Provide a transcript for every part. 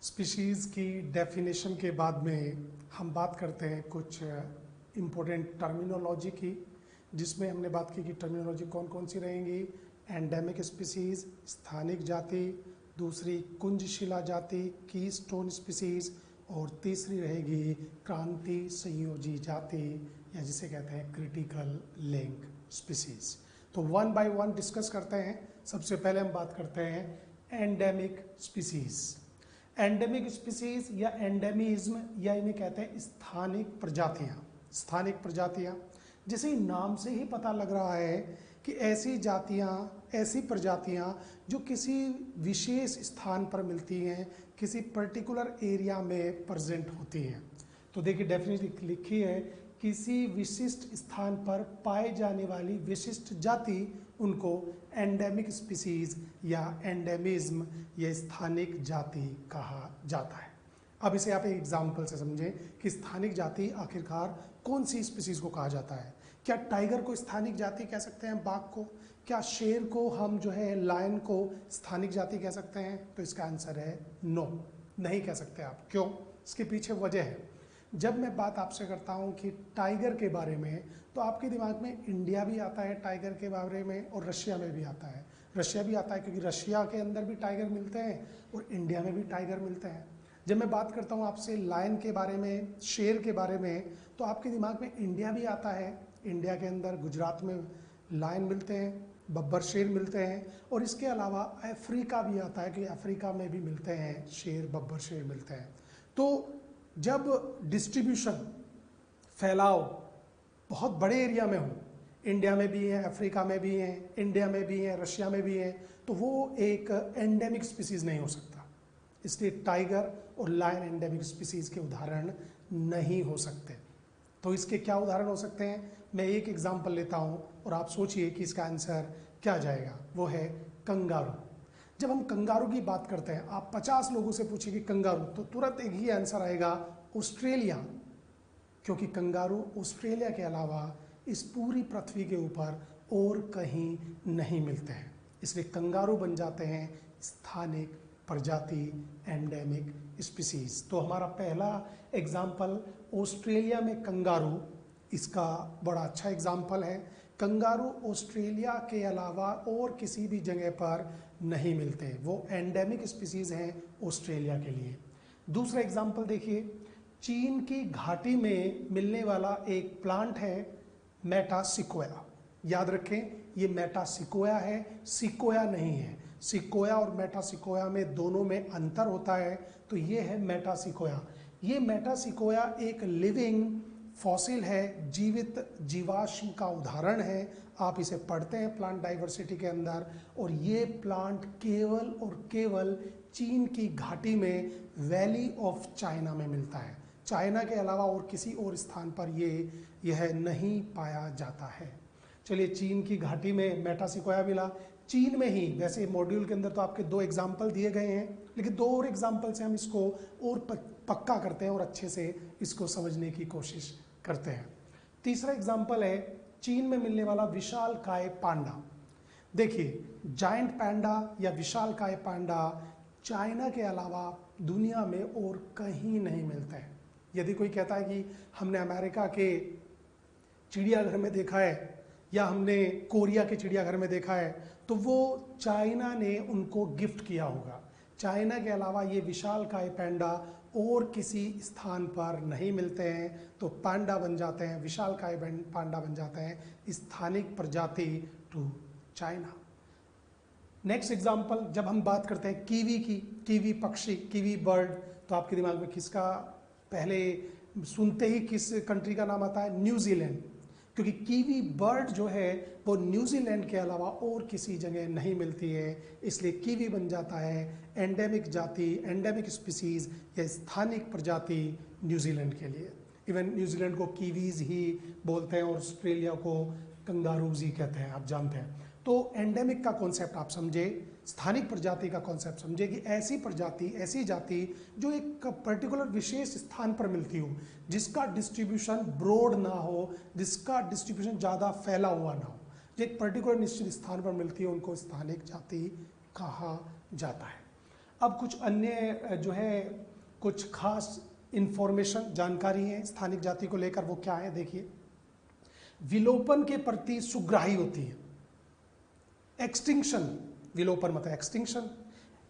Species की definition के बाद में हम बात करते हैं कुछ इम्पोर्टेंट टर्मिनोलॉजी की, जिसमें हमने बात की कि टर्मिनोलॉजी कौन कौन सी रहेंगी। एंडेमिक स्पीशीज़, स्थानिक जाति, दूसरी कुंजशिला जाति, कीस्टोन स्पीशीज़, और तीसरी रहेगी क्रांति संयोजी जाति या जिसे कहते हैं क्रिटिकल लिंक स्पीशीज़। तो वन बाय वन डिस्कस करते हैं। सबसे पहले हम बात करते हैं एंडेमिक स्पीशीज़। एंडेमिक स्पीशीज़ या एंडेमिज्म या इन्हें कहते हैं स्थानिक प्रजातियाँ। स्थानिक प्रजातियाँ जैसे नाम से ही पता लग रहा है कि ऐसी जातियाँ, ऐसी प्रजातियाँ जो किसी विशेष स्थान पर मिलती हैं, किसी पर्टिकुलर एरिया में प्रेजेंट होती हैं। तो देखिए डेफिनेटली लिखी है, किसी विशिष्ट स्थान पर पाए जाने वाली विशिष्ट जाति उनको एंडेमिक स्पीशीज़ या एंडेमिज्म या स्थानिक जाति कहा जाता है। अब इसे आप एक एग्जाम्पल से समझें कि स्थानिक जाति आखिरकार कौन सी स्पीशीज़ को कहा जाता है। क्या टाइगर को स्थानिक जाति कह सकते हैं, बाघ को? क्या शेर को हम जो है लायन को स्थानिक जाति कह सकते हैं? तो इसका आंसर है नो, नहीं कह सकते आप। क्यों? इसके पीछे वजह है। जब मैं बात आपसे करता हूं कि टाइगर के बारे में, तो आपके दिमाग में इंडिया भी आता है टाइगर के बारे में, और रशिया में भी आता है। रशिया भी आता है क्योंकि रशिया के अंदर भी टाइगर मिलते हैं और इंडिया में भी टाइगर मिलते हैं। जब मैं बात करता हूं आपसे लायन के बारे में, शेर के बारे में, तो आपके दिमाग में इंडिया भी आता है। इंडिया के अंदर गुजरात में लायन मिलते हैं, बब्बर शेर मिलते हैं, और इसके अलावा अफ्रीका भी आता है कि अफ्रीका में भी मिलते हैं शेर, बब्बर शेर मिलते हैं। तो जब डिस्ट्रीब्यूशन, फैलाव बहुत बड़े एरिया में हो, इंडिया में भी है, अफ्रीका में भी है, इंडिया में भी है, रशिया में भी है, तो वो एक एंडेमिक स्पीशीज़ नहीं हो सकता। इसलिए टाइगर और लायन एंडेमिक स्पीशीज़ के उदाहरण नहीं हो सकते। तो इसके क्या उदाहरण हो सकते हैं? मैं एक एग्जाम्पल लेता हूँ और आप सोचिए कि इसका आंसर क्या जाएगा। वो है कंगारू। जब हम कंगारू की बात करते हैं, आप 50 लोगों से पूछिए कि कंगारू, तो तुरंत एक ही आंसर आएगा, ऑस्ट्रेलिया। क्योंकि कंगारू ऑस्ट्रेलिया के अलावा इस पूरी पृथ्वी के ऊपर और कहीं नहीं मिलते हैं। इसलिए कंगारू बन जाते हैं स्थानिक प्रजाति, एंडेमिक स्पीशीज। तो हमारा पहला एग्जाम्पल ऑस्ट्रेलिया में कंगारू, इसका बड़ा अच्छा एग्जाम्पल है। कंगारू ऑस्ट्रेलिया के अलावा और किसी भी जगह पर नहीं मिलते, वो एंडेमिक स्पीशीज हैं ऑस्ट्रेलिया के लिए। दूसरा एग्जाम्पल देखिए, चीन की घाटी में मिलने वाला एक प्लांट है मेटासिकोया। याद रखें, ये मेटासिकोया है, सिकोया नहीं है। सिकोया और मेटासिकोया में दोनों में अंतर होता है। तो ये है मेटासिकोया। ये मेटासिकोया एक लिविंग फॉसिल है, जीवित जीवाश्म का उदाहरण है। आप इसे पढ़ते हैं प्लांट डाइवर्सिटी के अंदर, और ये प्लांट केवल और केवल चीन की घाटी में वैली ऑफ चाइना में मिलता है। चाइना के अलावा और किसी और स्थान पर यह नहीं पाया जाता है। चलिए, चीन की घाटी में मेटासिकोया मिला, चीन में ही। वैसे मॉड्यूल के अंदर तो आपके 2 एग्जाम्पल दिए गए हैं, लेकिन 2 और एग्जाम्पल से हम इसको और पक्का करते हैं और अच्छे से इसको समझने की कोशिश करते हैं। तीसरा एग्जाम्पल है चीन में मिलने वाला विशालकाय पांडा। देखिए, जायंट पैंडा या विशालकाय पांडा चाइना के अलावा दुनिया में और कहीं नहीं मिलता है। यदि कोई कहता है कि हमने अमेरिका के चिड़ियाघर में देखा है या हमने कोरिया के चिड़ियाघर में देखा है, तो वो चाइना ने उनको गिफ्ट किया होगा। चाइना के अलावा ये विशालकाय पैंडा और किसी स्थान पर नहीं मिलते हैं, तो पांडा बन जाते हैं, विशालकाय पांडा बन जाते हैं स्थानिक प्रजाति टू चाइना। नेक्स्ट एग्जाम्पल, जब हम बात करते हैं कीवी की, कीवी पक्षी, कीवी बर्ड, तो आपके दिमाग में किसका पहले सुनते ही किस कंट्री का नाम आता है? न्यूजीलैंड। क्योंकि कीवी बर्ड जो है वो न्यूजीलैंड के अलावा और किसी जगह नहीं मिलती है, इसलिए कीवी बन जाता है एंडेमिक जाति, एंडेमिक स्पीशीज या स्थानिक प्रजाति न्यूजीलैंड के लिए। इवन न्यूजीलैंड को कीवीज ही बोलते हैं और ऑस्ट्रेलिया को कंगारूज ही कहते हैं, आप जानते हैं। तो एंडेमिक का कॉन्सेप्ट आप समझे, स्थानिक प्रजाति का कॉन्सेप्ट समझे कि ऐसी प्रजाति, ऐसी जाति जो एक पर्टिकुलर विशेष स्थान पर मिलती हो, जिसका डिस्ट्रीब्यूशन ब्रॉड ना हो, जिसका डिस्ट्रीब्यूशन ज़्यादा फैला हुआ ना हो, जो एक पर्टिकुलर निश्चित स्थान पर मिलती है, उनको स्थानिक जाति कहा जाता है। अब कुछ अन्य जो है कुछ खास इंफॉर्मेशन जानकारी है स्थानिक जाति को लेकर, वो क्या है देखिए। विलोपन के प्रति सुग्राही होती है। एक्सटिंक्शन, विलोपन मतलब एक्सटिंक्शन,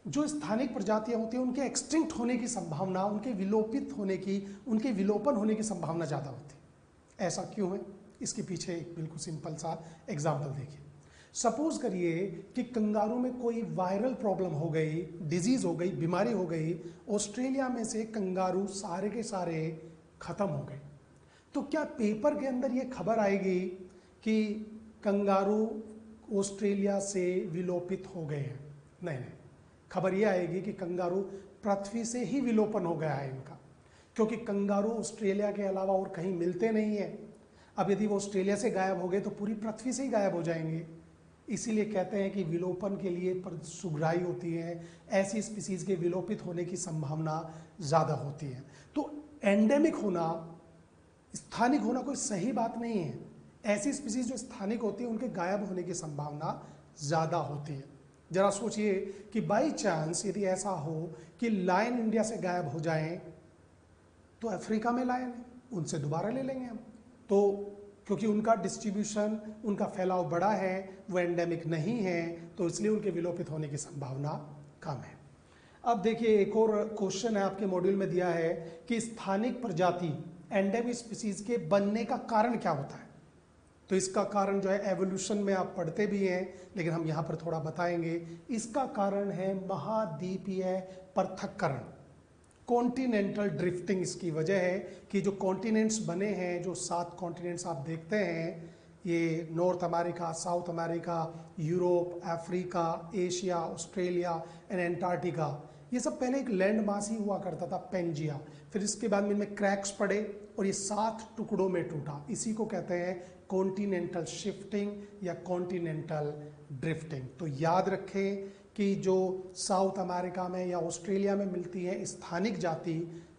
जो स्थानिक प्रजातियां होती हैं उनके एक्सटिंक्ट होने की संभावना, उनके विलोपित होने की, उनके विलोपन होने की संभावना ज़्यादा होती है। ऐसा क्यों है? इसके पीछे एक बिल्कुल सिंपल सा एग्जाम्पल देखिए। सपोज करिए कि कंगारू में कोई वायरल प्रॉब्लम हो गई, डिजीज हो गई, बीमारी हो गई, ऑस्ट्रेलिया में से कंगारू सारे के सारे खत्म हो गए, तो क्या पेपर के अंदर ये खबर आएगी कि कंगारू ऑस्ट्रेलिया से विलोपित हो गए हैं? नहीं नहीं, खबर ये आएगी कि कंगारू पृथ्वी से ही विलोपन हो गया है इनका, क्योंकि कंगारू ऑस्ट्रेलिया के अलावा और कहीं मिलते नहीं है। अब यदि वो ऑस्ट्रेलिया से गायब हो गए तो पूरी पृथ्वी से ही गायब हो जाएंगे। इसीलिए कहते हैं कि विलोपन के लिए सुग्राही होती है, ऐसी स्पीसीज के विलोपित होने की संभावना ज़्यादा होती है। तो एंडेमिक होना, स्थानिक होना कोई सही बात नहीं है। ऐसी स्पीसीज जो स्थानिक होती है उनके गायब होने की संभावना ज़्यादा होती है। जरा सोचिए कि बाई चांस यदि ऐसा हो कि लायन इंडिया से गायब हो जाएं, तो अफ्रीका में लायन है, उनसे दोबारा ले लेंगे हम, तो क्योंकि उनका डिस्ट्रीब्यूशन, उनका फैलाव बड़ा है, वो एंडेमिक नहीं है, तो इसलिए उनके विलोपित होने की संभावना कम है। अब देखिए एक और क्वेश्चन है आपके मॉड्यूल में दिया है कि स्थानिक प्रजाति एंडेमिक स्पीसीज के बनने का कारण क्या होता है। तो इसका कारण जो है एवोल्यूशन में आप पढ़ते भी हैं, लेकिन हम यहाँ पर थोड़ा बताएंगे। इसका कारण है महाद्वीपीय पृथक्करण, कॉन्टिनेंटल ड्रिफ्टिंग। इसकी वजह है कि जो कॉन्टिनेंट्स बने हैं, जो 7 कॉन्टिनेंट्स आप देखते हैं, ये north America, south America, Europe, Africa, Asia, Australia and Antarctica, ये सब पहले एक लैंड मास ही हुआ करता था, पेंजिया। फिर इसके बाद में इनमें क्रैक्स पड़े और ये 7 टुकड़ों में टूटा। इसी को कहते हैं कॉन्टिनेंटल शिफ्टिंग या कॉन्टिनेंटल ड्रिफ्टिंग। तो याद रखें कि जो साउथ अमेरिका में या ऑस्ट्रेलिया में मिलती है स्थानिक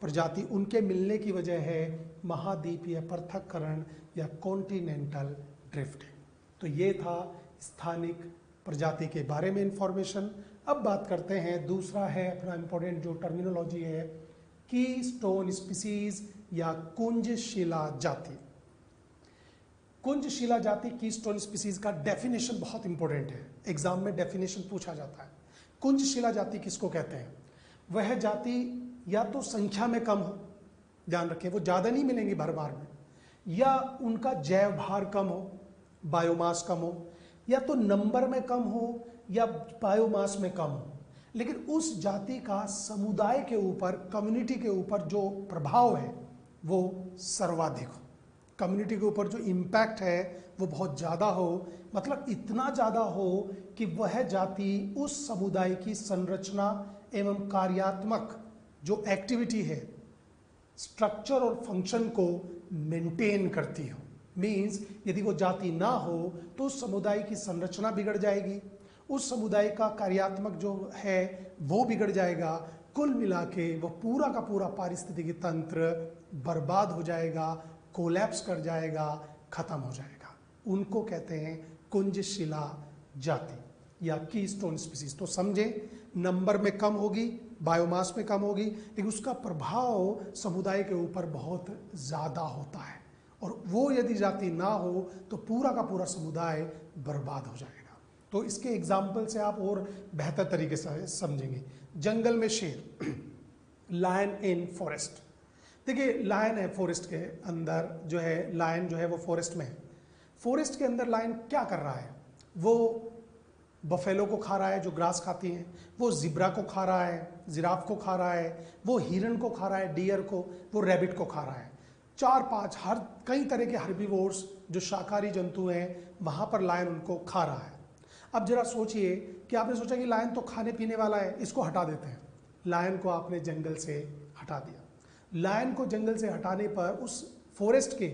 प्रजाति, उनके मिलने की वजह है महाद्वीपीय पृथक्करण या कॉन्टिनेंटल ड्रिफ्टिंग। तो ये था स्थानिक प्रजाति के बारे में इंफॉर्मेशन। अब बात करते हैं, दूसरा है अपना इंपॉर्टेंट जो टर्मिनोलॉजी है, कीस्टोन स्पीसीज या कुंजशिला जाति। कुंजशिला जाति, कीस्टोन स्पीसीज का डेफिनेशन बहुत इंपॉर्टेंट है, एग्जाम में डेफिनेशन पूछा जाता है। कुंजशिला जाति किसको कहते हैं? वह जाति या तो संख्या में कम हो, ध्यान रखें वो ज़्यादा नहीं मिलेंगी भर बार में, या उनका जैव भार कम हो, बायोमास कम हो, या तो नंबर में कम हो या बायोमास में कम हो, लेकिन उस जाति का समुदाय के ऊपर, कम्युनिटी के ऊपर जो प्रभाव है वो सर्वाधिक हो, कम्युनिटी के ऊपर जो इम्पैक्ट है वो बहुत ज़्यादा हो, मतलब इतना ज़्यादा हो कि वह जाति उस समुदाय की संरचना एवं कार्यात्मक जो एक्टिविटी है, स्ट्रक्चर और फंक्शन को मेंटेन करती हो। मीन्स यदि वो जाति ना हो तो उस समुदाय की संरचना बिगड़ जाएगी, उस समुदाय का कार्यात्मक जो है वो बिगड़ जाएगा, कुल मिला के वो पूरा का पूरा पारिस्थितिकी तंत्र बर्बाद हो जाएगा, कोलैप्स कर जाएगा, खत्म हो जाएगा। उनको कहते हैं कुंजशिला जाति या कीस्टोन स्पीसीज। तो समझे, नंबर में कम होगी, बायोमास में कम होगी, लेकिन उसका प्रभाव समुदाय के ऊपर बहुत ज़्यादा होता है, और वो यदि जाति ना हो तो पूरा का पूरा समुदाय बर्बाद हो जाएगा। तो इसके एग्जाम्पल से आप और बेहतर तरीके से समझेंगे। जंगल में शेर, लायन इन फॉरेस्ट। देखिए लायन है फॉरेस्ट के अंदर, जो है लायन जो है वो फॉरेस्ट में है। फॉरेस्ट के अंदर लायन क्या कर रहा है? वो बफेलो को खा रहा है जो ग्रास खाती हैं, वो जिब्रा को खा रहा है, जिराफ को खा रहा है, वो हिरन को खा रहा है, डियर को, वो रैबिट को खा रहा है। 4-5 हर कई तरह के हर्बीवोर्स जो शाकाहारी जंतु हैं वहाँ पर लायन उनको खा रहा है। अब जरा सोचिए कि आपने सोचा कि लायन तो खाने पीने वाला है, इसको हटा देते हैं। लायन को आपने जंगल से हटा दिया। लायन को जंगल से हटाने पर उस फॉरेस्ट के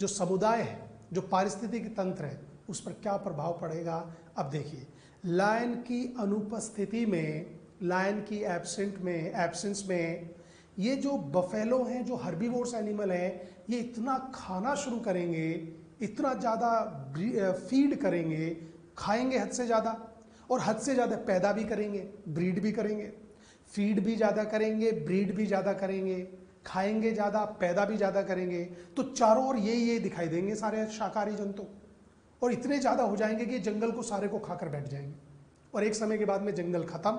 जो समुदाय है, जो पारिस्थितिक तंत्र है, उस पर क्या प्रभाव पड़ेगा? अब देखिए, लायन की अनुपस्थिति में, लायन की एब्सेंस में ये जो बफेलो हैं, जो हर्बीवोर्स एनिमल हैं, ये इतना खाना शुरू करेंगे, इतना ज़्यादा फीड करेंगे, खाएंगे हद से ज़्यादा, और हद से ज़्यादा पैदा भी करेंगे, ब्रीड भी करेंगे। फीड भी ज़्यादा करेंगे, ब्रीड भी ज़्यादा करेंगे, खाएंगे ज़्यादा, पैदा भी ज़्यादा करेंगे, तो चारों ओर ये दिखाई देंगे सारे शाकाहारी जंतु, और इतने ज़्यादा हो जाएंगे कि जंगल को सारे को खाकर बैठ जाएंगे, और एक समय के बाद में जंगल खत्म,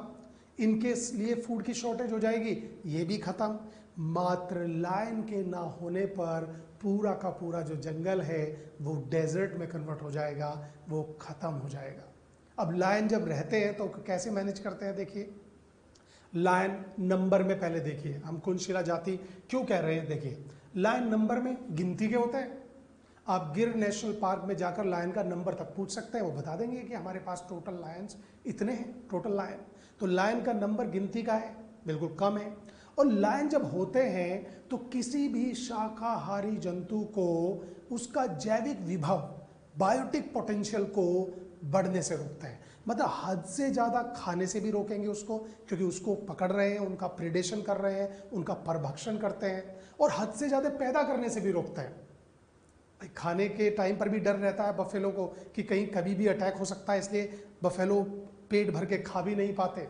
इनके लिए फूड की शॉर्टेज हो जाएगी, ये भी खत्म। मात्र लायन के ना होने पर पूरा का पूरा जो जंगल है वो डेजर्ट में कन्वर्ट हो जाएगा, वो खत्म हो जाएगा। अब लायन जब रहते हैं तो कैसे मैनेज करते हैं, देखिए लायन नंबर में, पहले देखिए हम कुंजशिला जाति क्यों कह रहे हैं, देखिए लायन नंबर में गिनती के होते हैं। आप गिर नेशनल पार्क में जाकर लायन का नंबर तक पूछ सकते हैं, वो बता देंगे कि हमारे पास टोटल लायंस इतने हैं, टोटल लायन। तो लायन का नंबर गिनती का है, बिल्कुल कम है। और लायन जब होते हैं तो किसी भी शाकाहारी जंतु को उसका जैविक विभव, बायोटिक पोटेंशियल को बढ़ने से रोकते हैं। मतलब हद से ज़्यादा खाने से भी रोकेंगे उसको, क्योंकि उसको पकड़ रहे हैं, उनका प्रेडेशन कर रहे हैं, उनका परभक्षण करते हैं, और हद से ज़्यादा पैदा करने से भी रोकते हैं। भाई खाने के टाइम पर भी डर रहता है बफेलो को कि कहीं कभी भी अटैक हो सकता है, इसलिए बफेलो पेट भर के खा भी नहीं पाते,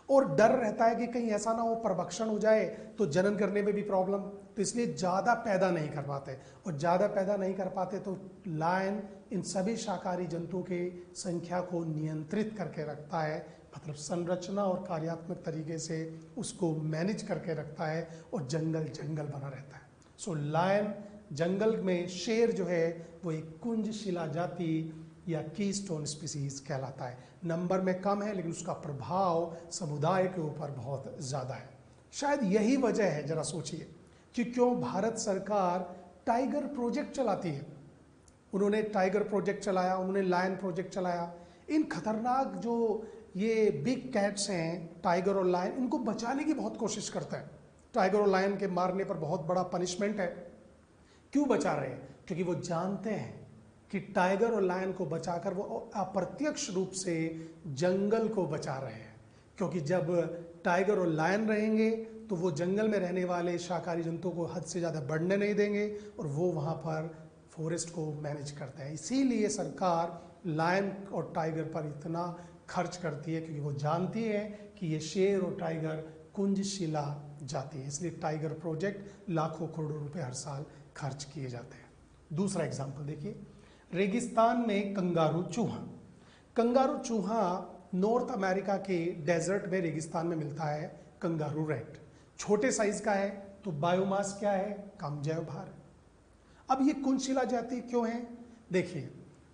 और डर रहता है कि कहीं ऐसा ना हो परभक्षण हो जाए तो जनन करने में भी प्रॉब्लम, तो इसलिए ज़्यादा पैदा नहीं कर पाते, और ज़्यादा पैदा नहीं कर पाते तो लायन इन सभी शाकाहारी जंतुओं के संख्या को नियंत्रित करके रखता है, मतलब संरचना और कार्यात्मक तरीके से उसको मैनेज करके रखता है, और जंगल जंगल बना रहता है। सो लायन जंगल में, शेर जो है वो एक कुंजशिला जाति या कीस्टोन स्पीसीज कहलाता है। नंबर में कम है लेकिन उसका प्रभाव समुदाय के ऊपर बहुत ज़्यादा है। शायद यही वजह है, जरा सोचिए, कि क्यों भारत सरकार टाइगर प्रोजेक्ट चलाती है। उन्होंने टाइगर प्रोजेक्ट चलाया, उन्होंने लायन प्रोजेक्ट चलाया। इन खतरनाक जो ये बिग कैट्स हैं, टाइगर और लायन, इनको बचाने की बहुत कोशिश करता है। टाइगर और लायन के मारने पर बहुत बड़ा पनिशमेंट है। क्यों बचा रहे हैं? क्योंकि वो जानते हैं कि टाइगर और लायन को बचाकर वो अप्रत्यक्ष रूप से जंगल को बचा रहे हैं, क्योंकि जब टाइगर और लायन रहेंगे तो वो जंगल में रहने वाले शाकाहारी जंतुओं को हद से ज़्यादा बढ़ने नहीं देंगे, और वो वहाँ पर फॉरेस्ट को मैनेज करते हैं। इसीलिए सरकार लायन और टाइगर पर इतना खर्च करती है, क्योंकि वो जानती है कि ये शेर और टाइगर कुंजशिला जाति है, इसलिए टाइगर प्रोजेक्ट लाखों करोड़ों रुपए हर साल खर्च किए जाते हैं। दूसरा एग्जाम्पल देखिए, रेगिस्तान में कंगारू चूहा। कंगारू चूहा नॉर्थ अमेरिका के डेजर्ट में, रेगिस्तान में मिलता है। कंगारू रैट छोटे साइज का है, तो बायोमास क्या है? कम जैव भार। अब ये कुंजशिला जाति क्यों है? देखिए,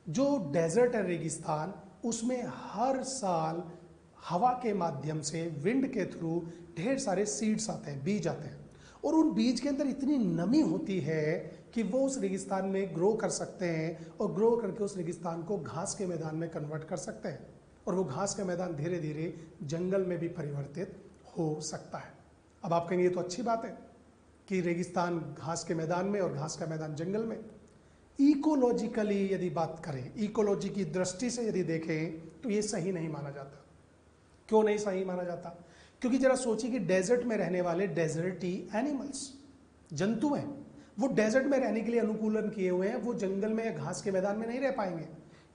जो डेजर्ट है रेगिस्तान, उसमें हर साल हवा के माध्यम से, विंड के थ्रू ढेर सारे सीड्स आते हैं, बीज आते हैं, और उन बीज के अंदर इतनी नमी होती है कि वो उस रेगिस्तान में ग्रो कर सकते हैं, और ग्रो करके उस रेगिस्तान को घास के मैदान में कन्वर्ट कर सकते हैं, और वो घास का मैदान धीरे धीरे जंगल में भी परिवर्तित हो सकता है। अब आप कहेंगे ये तो अच्छी बात है कि रेगिस्तान घास के मैदान में और घास का मैदान जंगल में। इकोलॉजिकली यदि बात करें, इकोलॉजी की दृष्टि से यदि देखें, तो ये सही नहीं माना जाता। क्यों नहीं सही माना जाता? क्योंकि जरा सोचिए कि डेजर्ट में रहने वाले डेजर्टी एनिमल्स, जंतु हैं, वो डेजर्ट में रहने के लिए अनुकूलन किए हुए हैं, वो जंगल में या घास के मैदान में नहीं रह पाएंगे।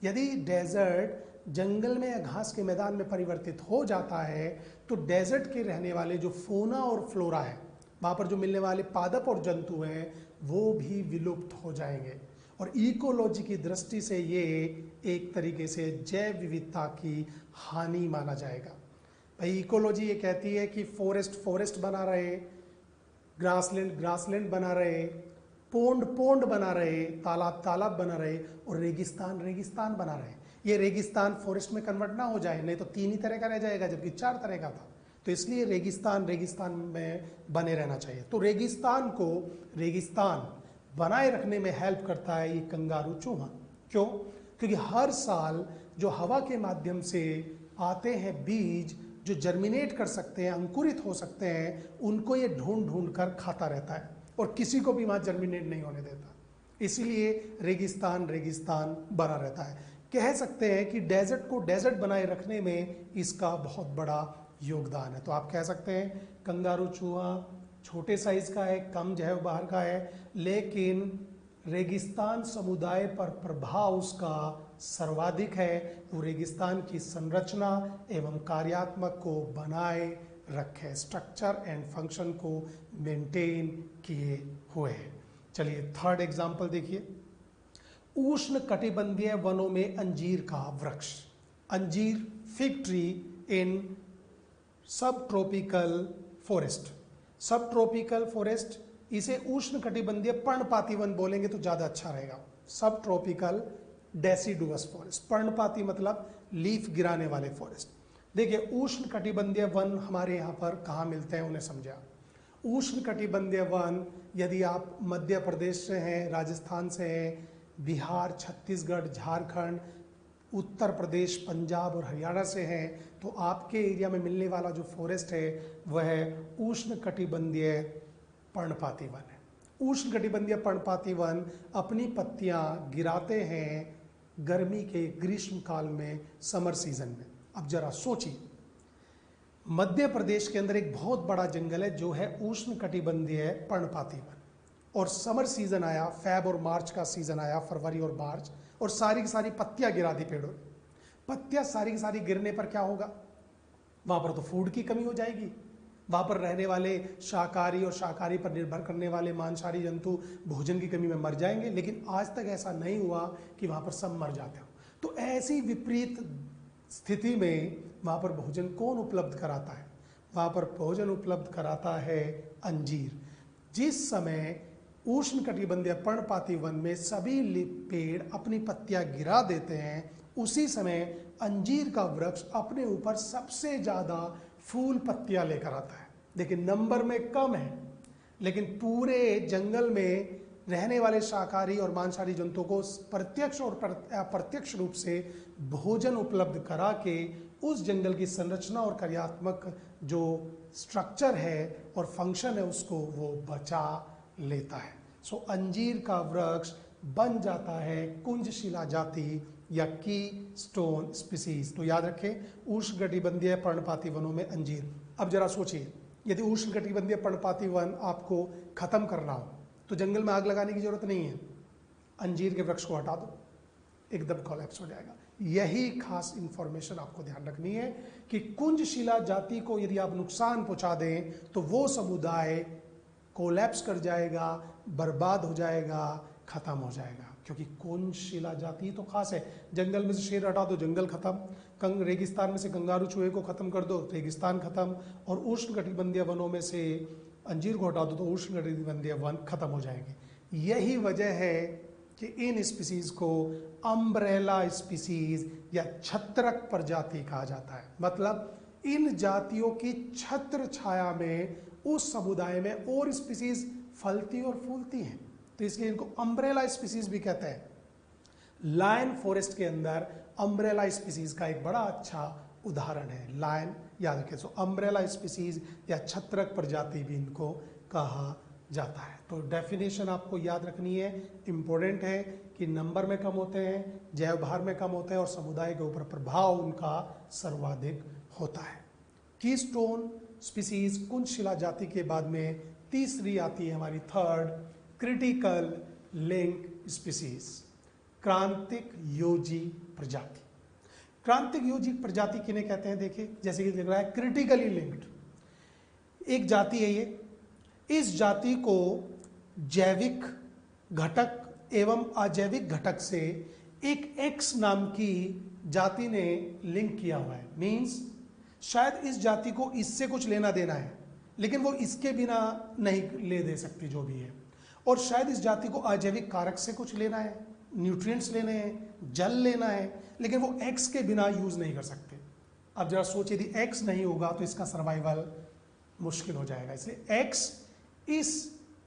यदि डेजर्ट जंगल में या घास के मैदान में परिवर्तित हो जाता है, तो डेजर्ट के रहने वाले जो फोना और फ्लोरा है, वहाँ पर जो मिलने वाले पादप और जंतु हैं, वो भी विलुप्त हो जाएंगे। और इकोलॉजी की दृष्टि से ये एक तरीके से जैव विविधता की हानि माना जाएगा। भाई इकोलॉजी ये कहती है कि फॉरेस्ट फॉरेस्ट बना रहे, ग्रासलैंड ग्रासलैंड बना रहे, पोंड पोंड बना रहे, तालाब तालाब बना रहे, और रेगिस्तान रेगिस्तान बना रहे। ये रेगिस्तान फॉरेस्ट में कन्वर्ट ना हो जाए, नहीं तो 3 ही तरह का रह जाएगा, जबकि 4 तरह का था। तो इसलिए रेगिस्तान रेगिस्तान में बने रहना चाहिए। तो रेगिस्तान को रेगिस्तान बनाए रखने में हेल्प करता है ये कंगारू चूहा। क्यों? क्योंकि हर साल जो हवा के माध्यम से आते हैं बीज, जो जर्मिनेट कर सकते हैं, अंकुरित हो सकते हैं, उनको ये ढूंढ ढूंढ कर खाता रहता है, और किसी को भी वहाँ जर्मिनेट नहीं होने देता। इसीलिए रेगिस्तान रेगिस्तान बना रहता है। कह सकते हैं कि डेजर्ट को डेजर्ट बनाए रखने में इसका बहुत बड़ा योगदान है। तो आप कह सकते हैं कंगारू चूहा छोटे साइज का है, कम जैव भार का है, लेकिन रेगिस्तान समुदाय पर प्रभाव उसका सर्वाधिक है। वो रेगिस्तान की संरचना एवं कार्यात्मक को बनाए रखे, स्ट्रक्चर एंड फंक्शन को मेंटेन किए हुए हैं। चलिए थर्ड एग्जांपल देखिए, उष्ण कटिबंधीय वनों में अंजीर का वृक्ष। अंजीर, फिग ट्री इन सब ट्रॉपिकल फॉरेस्ट। सब ट्रॉपिकल फॉरेस्ट, इसे उष्ण कटिबंधीय पर्णपाती वन बोलेंगे तो ज्यादा अच्छा रहेगा। सब ट्रॉपिकल डेसिडुअस फॉरेस्ट, पर्णपाती मतलब लीफ गिराने वाले फॉरेस्ट। देखिए उष्ण कटिबंधीय वन हमारे यहाँ पर कहाँ मिलते हैं उन्हें समझा। उष्ण कटिबंधीय वन यदि आप मध्य प्रदेश से हैं, राजस्थान से हैं, बिहार, छत्तीसगढ़, झारखंड, उत्तर प्रदेश, पंजाब और हरियाणा से हैं, तो आपके एरिया में मिलने वाला जो फॉरेस्ट है वह उष्ण कटिबंधीय पर्णपाती वन है। उष्ण कटिबंधीय पर्णपाती वन अपनी पत्तियां गिराते हैं गर्मी के ग्रीष्म काल में, समर सीजन में। अब जरा सोचिए, मध्य प्रदेश के अंदर एक बहुत बड़ा जंगल है जो है उष्ण कटिबंधीय पर्णपाती वन, और समर सीजन आया, फेब और मार्च का सीजन आया, फरवरी और मार्च, और सारी की सारी पत्तियां गिरा दी पेड़ों ने। पत्तियां सारी की सारी गिरने पर क्या होगा, वहां पर तो फूड की कमी हो जाएगी, वहां पर रहने वाले शाकाहारी और शाकाहारी पर निर्भर करने वाले मांसाहारी जंतु भोजन की कमी में मर जाएंगे। लेकिन आज तक ऐसा नहीं हुआ कि वहां पर सब मर जाते हो। तो ऐसी विपरीत स्थिति में वहां पर भोजन कौन उपलब्ध कराता है, वहां पर भोजन उपलब्ध कराता है अंजीर। जिस समय उष्ण कटिबंधीय पर्णपाती वन में सभी पेड़ अपनी पत्तियां गिरा देते हैं, उसी समय अंजीर का वृक्ष अपने ऊपर सबसे ज्यादा फूल पत्तियां लेकर आता है। देखिए नंबर में कम है, लेकिन पूरे जंगल में रहने वाले शाकाहारी और मांसाहारी जंतुओं को प्रत्यक्ष और अप्रत्यक्ष रूप से भोजन उपलब्ध करा के उस जंगल की संरचना और कार्यात्मक जो स्ट्रक्चर है और फंक्शन है उसको वो बचा लेता है। सो अंजीर का वृक्ष बन जाता है कुंजशिला जाति या की स्टोन स्पीसीज। तो याद रखें उष्ण कटिबंधीय पर्णपाती वनों में अंजीर। अब जरा सोचिए, यदि उष्ण कटिबंधीय पर्णपाती वन आपको खत्म करना हो तो जंगल में आग लगाने की जरूरत नहीं है, अंजीर के वृक्ष को हटा दो, एकदम कोलैप्स हो जाएगा। यही खास इंफॉर्मेशन आपको ध्यान रखनी है कि कुंजशिला जाति को यदि आप नुकसान पहुंचा दें तो वो समुदाय कोलैप्स कर जाएगा, बर्बाद हो जाएगा, खत्म हो जाएगा। क्योंकि कुंजशिला जाति तो खास है। जंगल में से शेर हटा दो, जंगल खत्म। रेगिस्तान में से कंगारू चूहे को खत्म कर दो, रेगिस्तान खत्म। और उष्ण कटिबंधीय वनों में से अंजीर को हटा दो तो उष्ण कटिबंधीय वन खत्म हो जाएंगे। यही वजह है कि इन स्पीसीज को अम्ब्रेला स्पीसीज या छत्रक प्रजाति कहा जाता है। मतलब इन जातियों की छत्र छाया में उस समुदाय में और स्पीसीज फलती और फूलती हैं, तो इसलिए इनको अम्ब्रेला स्पीसीज भी कहते हैं। लायन फॉरेस्ट के अंदर अम्ब्रेला स्पीसीज का एक बड़ा अच्छा उदाहरण है लायन, याद रखें। सो अम्ब्रेला स्पीसीज या छत्रक प्रजाति भी इनको कहा जाता है। तो डेफिनेशन आपको याद रखनी है, इंपॉर्टेंट है कि नंबर में कम होते हैं, जैव भार में कम होते हैं और समुदाय के ऊपर प्रभाव उनका सर्वाधिक होता है। कीस्टोन स्पीसीज कुंजशिला जाति के बाद में तीसरी आती है हमारी थर्ड, क्रिटिकल लिंक स्पीसीज, क्रांतिक योजी प्रजाति। क्रांतिक योजी प्रजाति किन्हें कहते हैं, देखिए जैसे कि लिख रहा है क्रिटिकली लिंक्ड एक जाति है ये। इस जाति को जैविक घटक एवं अजैविक घटक से एक एक्स नाम की जाति ने लिंक किया हुआ है। मींस शायद इस जाति को इससे कुछ लेना देना है, लेकिन वो इसके बिना नहीं ले दे सकती जो भी है। और शायद इस जाति को अजैविक कारक से कुछ लेना है, न्यूट्रिएंट्स लेने हैं, जल लेना है, लेकिन वो एक्स के बिना यूज नहीं कर सकते। अब जरा सोचिए, यदि एक्स नहीं होगा तो इसका सर्वाइवल मुश्किल हो जाएगा। इसलिए एक्स इस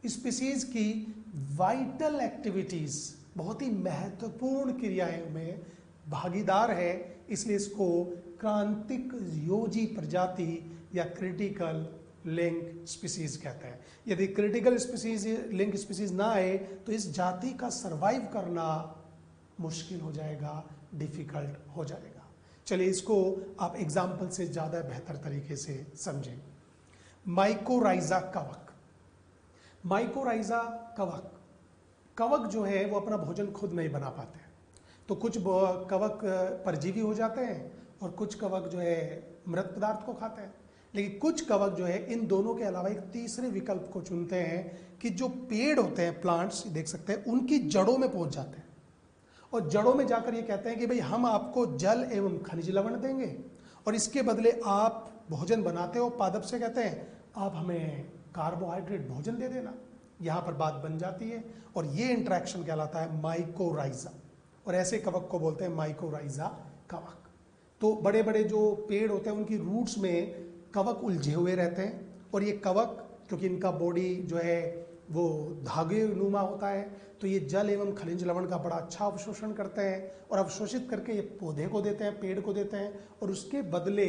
स्पीसीज की वाइटल एक्टिविटीज, बहुत ही महत्वपूर्ण क्रियाएं में भागीदार है, इसलिए इसको क्रांतिक योजी प्रजाति या क्रिटिकल लिंक स्पीसीज कहते हैं। यदि क्रिटिकल स्पीसीज लिंक स्पीसीज ना आए तो इस जाति का सरवाइव करना मुश्किल हो जाएगा, डिफिकल्ट हो जाएगा। चलिए इसको आप एग्जाम्पल से ज़्यादा बेहतर तरीके से समझें। माइकोराइजा कवक। माइकोराइजा कवक, कवक जो है वो अपना भोजन खुद नहीं बना पाते, तो कुछ कवक परजीवी हो जाते हैं और कुछ कवक जो है मृत पदार्थ को खाते हैं। लेकिन कुछ कवक जो है इन दोनों के अलावा एक तीसरे विकल्प को चुनते हैं कि जो पेड़ होते हैं, प्लांट्स देख सकते हैं, उनकी जड़ों में पहुंच जाते हैं और जड़ों में जाकर ये कहते हैं कि भाई हम आपको जल एवं खनिज लवण देंगे और इसके बदले आप भोजन बनाते हो। पादप से कहते हैं आप हमें कार्बोहाइड्रेट भोजन दे देना। यहाँ पर बात बन जाती है और ये इंटरेक्शन कहलाता है माइकोराइजा, और ऐसे कवक को बोलते हैं माइकोराइजा कवक। तो बड़े बड़े जो पेड़ होते हैं उनकी रूट्स में कवक उलझे हुए रहते हैं और ये कवक, क्योंकि इनका बॉडी जो है वो धागे नुमा होता है, तो ये जल एवं खनिज लवण का बड़ा अच्छा अवशोषण करते हैं और अवशोषित करके ये पौधे को देते हैं, पेड़ को देते हैं और उसके बदले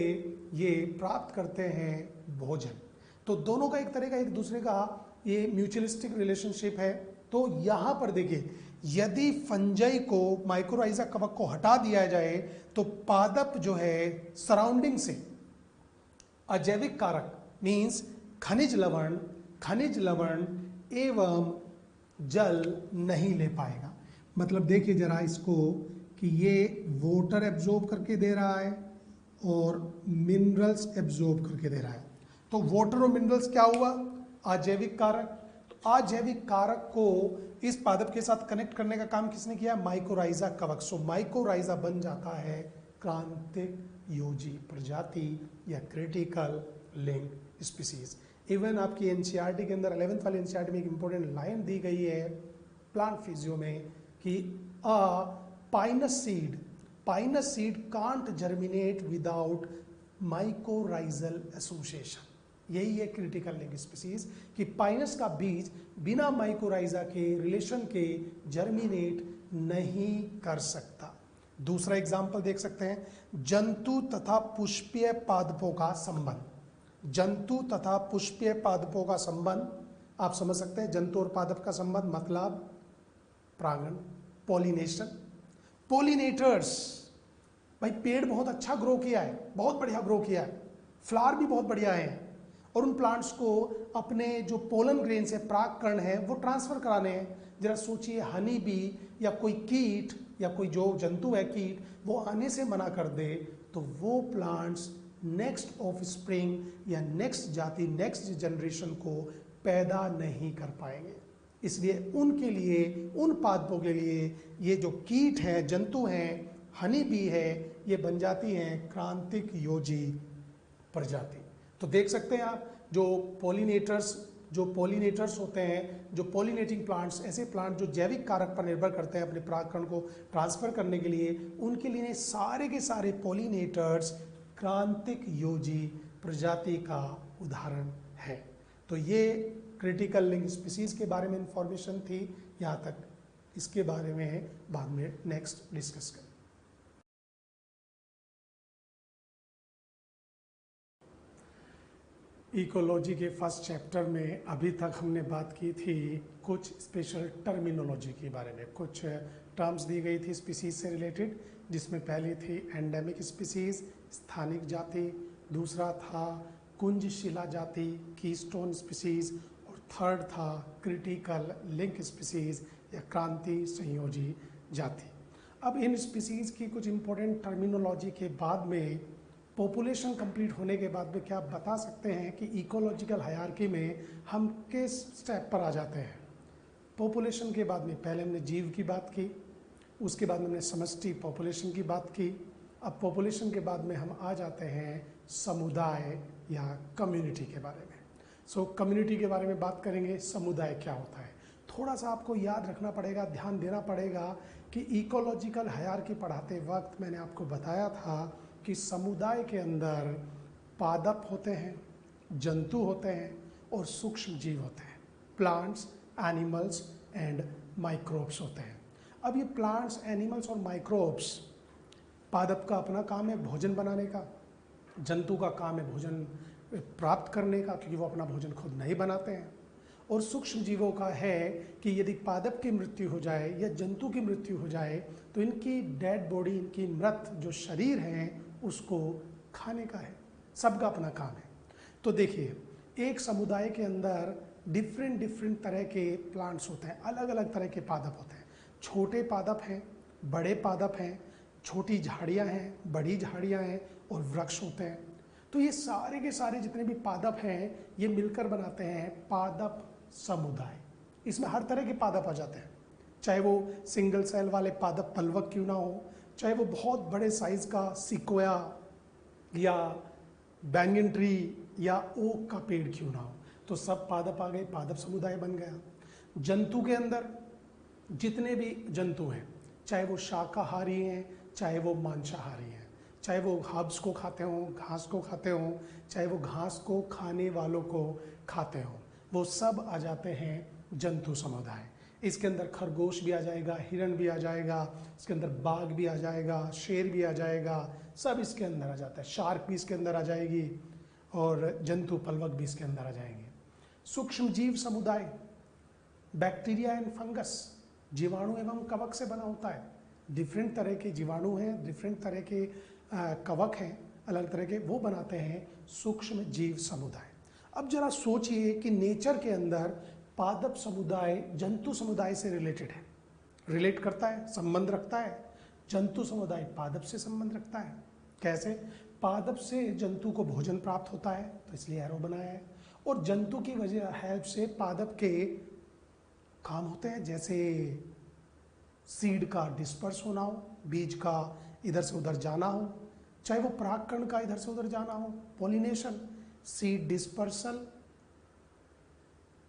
ये प्राप्त करते हैं भोजन। तो दोनों का एक तरह का एक दूसरे का ये म्यूचुअलिस्टिक रिलेशनशिप है। तो यहाँ पर देखिए, यदि फंजाई को, माइकोराइजा कवक को हटा दिया जाए तो पादप जो है सराउंडिंग से अजैविक कारक मीन्स खनिज लवण एवं जल नहीं ले पाएगा। मतलब देखिए जरा इसको कि ये वाटर एब्जॉर्ब करके दे रहा है और मिनरल्स एब्जॉर्ब करके दे रहा है। तो वाटर और मिनरल्स क्या हुआ? अजैविक कारक। तो अजैविक कारक को इस पादप के साथ कनेक्ट करने का काम किसने किया? माइकोराइजा कवक। सो माइकोराइजा बन जाता है क्रांतिक योजी प्रजाति या क्रिटिकल लिंक स्पीसीज। इवन आपकी एनसीईआरटी के अंदर 11th वाली एनसीईआरटी में एक इंपॉर्टेंट लाइन दी गई है प्लांट फिजियो में कि Pinus seed can't germinate without mycorrhizal association. यही है क्रिटिकल लिंक स्पीसीज कि पाइनस का बीज बिना माइकोराइजा के रिलेशन के जर्मिनेट नहीं कर सकता। दूसरा एग्जाम्पल देख सकते हैं, जंतु तथा पुष्पीय पादपों का संबंध। जंतु तथा पुष्पीय पादपों का संबंध आप समझ सकते हैं। जंतु और पादप का संबंध मतलब परागण, पॉलिनेशन, पॉलिनेटर्स। भाई पेड़ बहुत अच्छा ग्रो किया है, बहुत बढ़िया ग्रो किया है, फ्लावर भी बहुत बढ़िया है और उन प्लांट्स को अपने जो पोलन ग्रेन से परागकण है वो ट्रांसफर कराने हैं। जरा सोचिए, हनी बी या कोई कीट या कोई जो जंतु है कीट, वो आने से मना कर दे तो वो प्लांट्स नेक्स्ट ऑफ स्प्रिंग या नेक्स्ट जाति, नेक्स्ट जनरेशन को पैदा नहीं कर पाएंगे। इसलिए उनके लिए, उन पादपों के लिए ये जो कीट हैं, जंतु हैं, हनी बी है, ये बन जाती हैं क्रांतिक योजी प्रजाति। तो देख सकते हैं आप जो पॉलिनेटर्स होते हैं, जो पॉलिनेटिंग प्लांट्स, ऐसे प्लांट जो जैविक कारक पर निर्भर करते हैं अपने परागकण को ट्रांसफर करने के लिए, उनके लिए सारे के सारे पॉलिनेटर्स क्रांतिक योजी प्रजाति का उदाहरण है। तो ये क्रिटिकल लिंक स्पीसीज के बारे में इंफॉर्मेशन थी। यहाँ तक, इसके बारे में बाद में नेक्स्ट डिस्कस करें। इकोलॉजी के फर्स्ट चैप्टर में अभी तक हमने बात की थी कुछ स्पेशल टर्मिनोलॉजी के बारे में। कुछ टर्म्स दी गई थी स्पीसीज से रिलेटेड, जिसमें पहली थी एंडेमिक स्पीसीज, स्थानिक जाति, दूसरा था कुंजशिला जाति, कीस्टोन स्पीसीज, और थर्ड था क्रिटिकल लिंक स्पीसीज या क्रांति संयोजी जाति। अब इन स्पीसीज की कुछ इंपॉर्टेंट टर्मिनोलॉजी के बाद में, पॉपुलेशन कंप्लीट होने के बाद में क्या आप बता सकते हैं कि इकोलॉजिकल हायरार्की में हम किस स्टेप पर आ जाते हैं? पॉपुलेशन के बाद में पहले हमने जीव की बात की, उसके बाद में हमने समष्टि पॉपुलेशन की बात की। अब पॉपुलेशन के बाद में हम आ जाते हैं समुदाय या कम्युनिटी के बारे में। सो कम्युनिटी के बारे में बात करेंगे। समुदाय क्या होता है? थोड़ा सा आपको याद रखना पड़ेगा, ध्यान देना पड़ेगा कि इकोलॉजिकल हायरार्की पढ़ाते वक्त मैंने आपको बताया था कि समुदाय के अंदर पादप होते हैं, जंतु होते हैं और सूक्ष्म जीव होते हैं। प्लांट्स, एनिमल्स एंड माइक्रोब्स होते हैं। अब ये प्लांट्स, एनिमल्स और माइक्रोब्स, पादप का अपना काम है भोजन बनाने का, जंतु का काम है भोजन प्राप्त करने का, क्योंकि वो अपना भोजन खुद नहीं बनाते हैं, और सूक्ष्म जीवों का है कि यदि पादप की मृत्यु हो जाए या जंतु की मृत्यु हो जाए तो इनकी डेड बॉडी, इनकी मृत जो शरीर हैं उसको खाने का है। सबका अपना काम है। तो देखिए, एक समुदाय के अंदर डिफरेंट तरह के प्लांट्स होते हैं, अलग अलग तरह के पादप होते हैं। छोटे पादप हैं, बड़े पादप हैं, छोटी झाड़ियाँ हैं, बड़ी झाड़ियाँ हैं और वृक्ष होते हैं। तो ये सारे के सारे जितने भी पादप हैं ये मिलकर बनाते हैं पादप समुदाय। इसमें हर तरह के पादप आ जाते हैं, चाहे वो सिंगल सेल वाले पादप पल्वक क्यों ना हो, चाहे वो बहुत बड़े साइज का सिकोया या बैंगन ट्री या ओक का पेड़ क्यों ना हो, तो सब पादप आ गए, पादप समुदाय बन गया। जंतु के अंदर जितने भी जंतु हैं, चाहे वो शाकाहारी हैं चाहे वो मांसाहारी हैं, चाहे वो हर्ब्स को खाते हों, घास को खाते हों, चाहे वो घास को खाने वालों को खाते हों, वो सब आ जाते हैं जंतु समुदाय। इसके अंदर खरगोश भी आ जाएगा, हिरण भी आ जाएगा, इसके अंदर बाघ भी आ जाएगा, शेर भी आ जाएगा, सब इसके अंदर आ जाता है, शार्क भी इसके अंदर आ जाएगी और जंतु पलवक भी इसके अंदर आ जाएंगे। सूक्ष्म जीव समुदाय बैक्टीरिया एंड फंगस, जीवाणु एवं कवक से बना होता है। डिफरेंट तरह के जीवाणु हैं, डिफरेंट तरह के कवक हैं, अलग तरह के, वो बनाते हैं सूक्ष्म जीव समुदाय। अब जरा सोचिए कि नेचर के अंदर पादप समुदाय जंतु समुदाय से रिलेटेड है, रिलेट करता है, संबंध रखता है। जंतु समुदाय पादप से संबंध रखता है। कैसे? पादप से जंतु को भोजन प्राप्त होता है, तो इसलिए एरो बनाया है, और जंतु की वजह हेल्प से पादप के काम होते हैं, जैसे सीड का डिस्पर्स होना हो, बीज का इधर से उधर जाना हो, चाहे वो परागकण का इधर से उधर जाना हो, पॉलिनेशन, सीड डिस्पर्सल,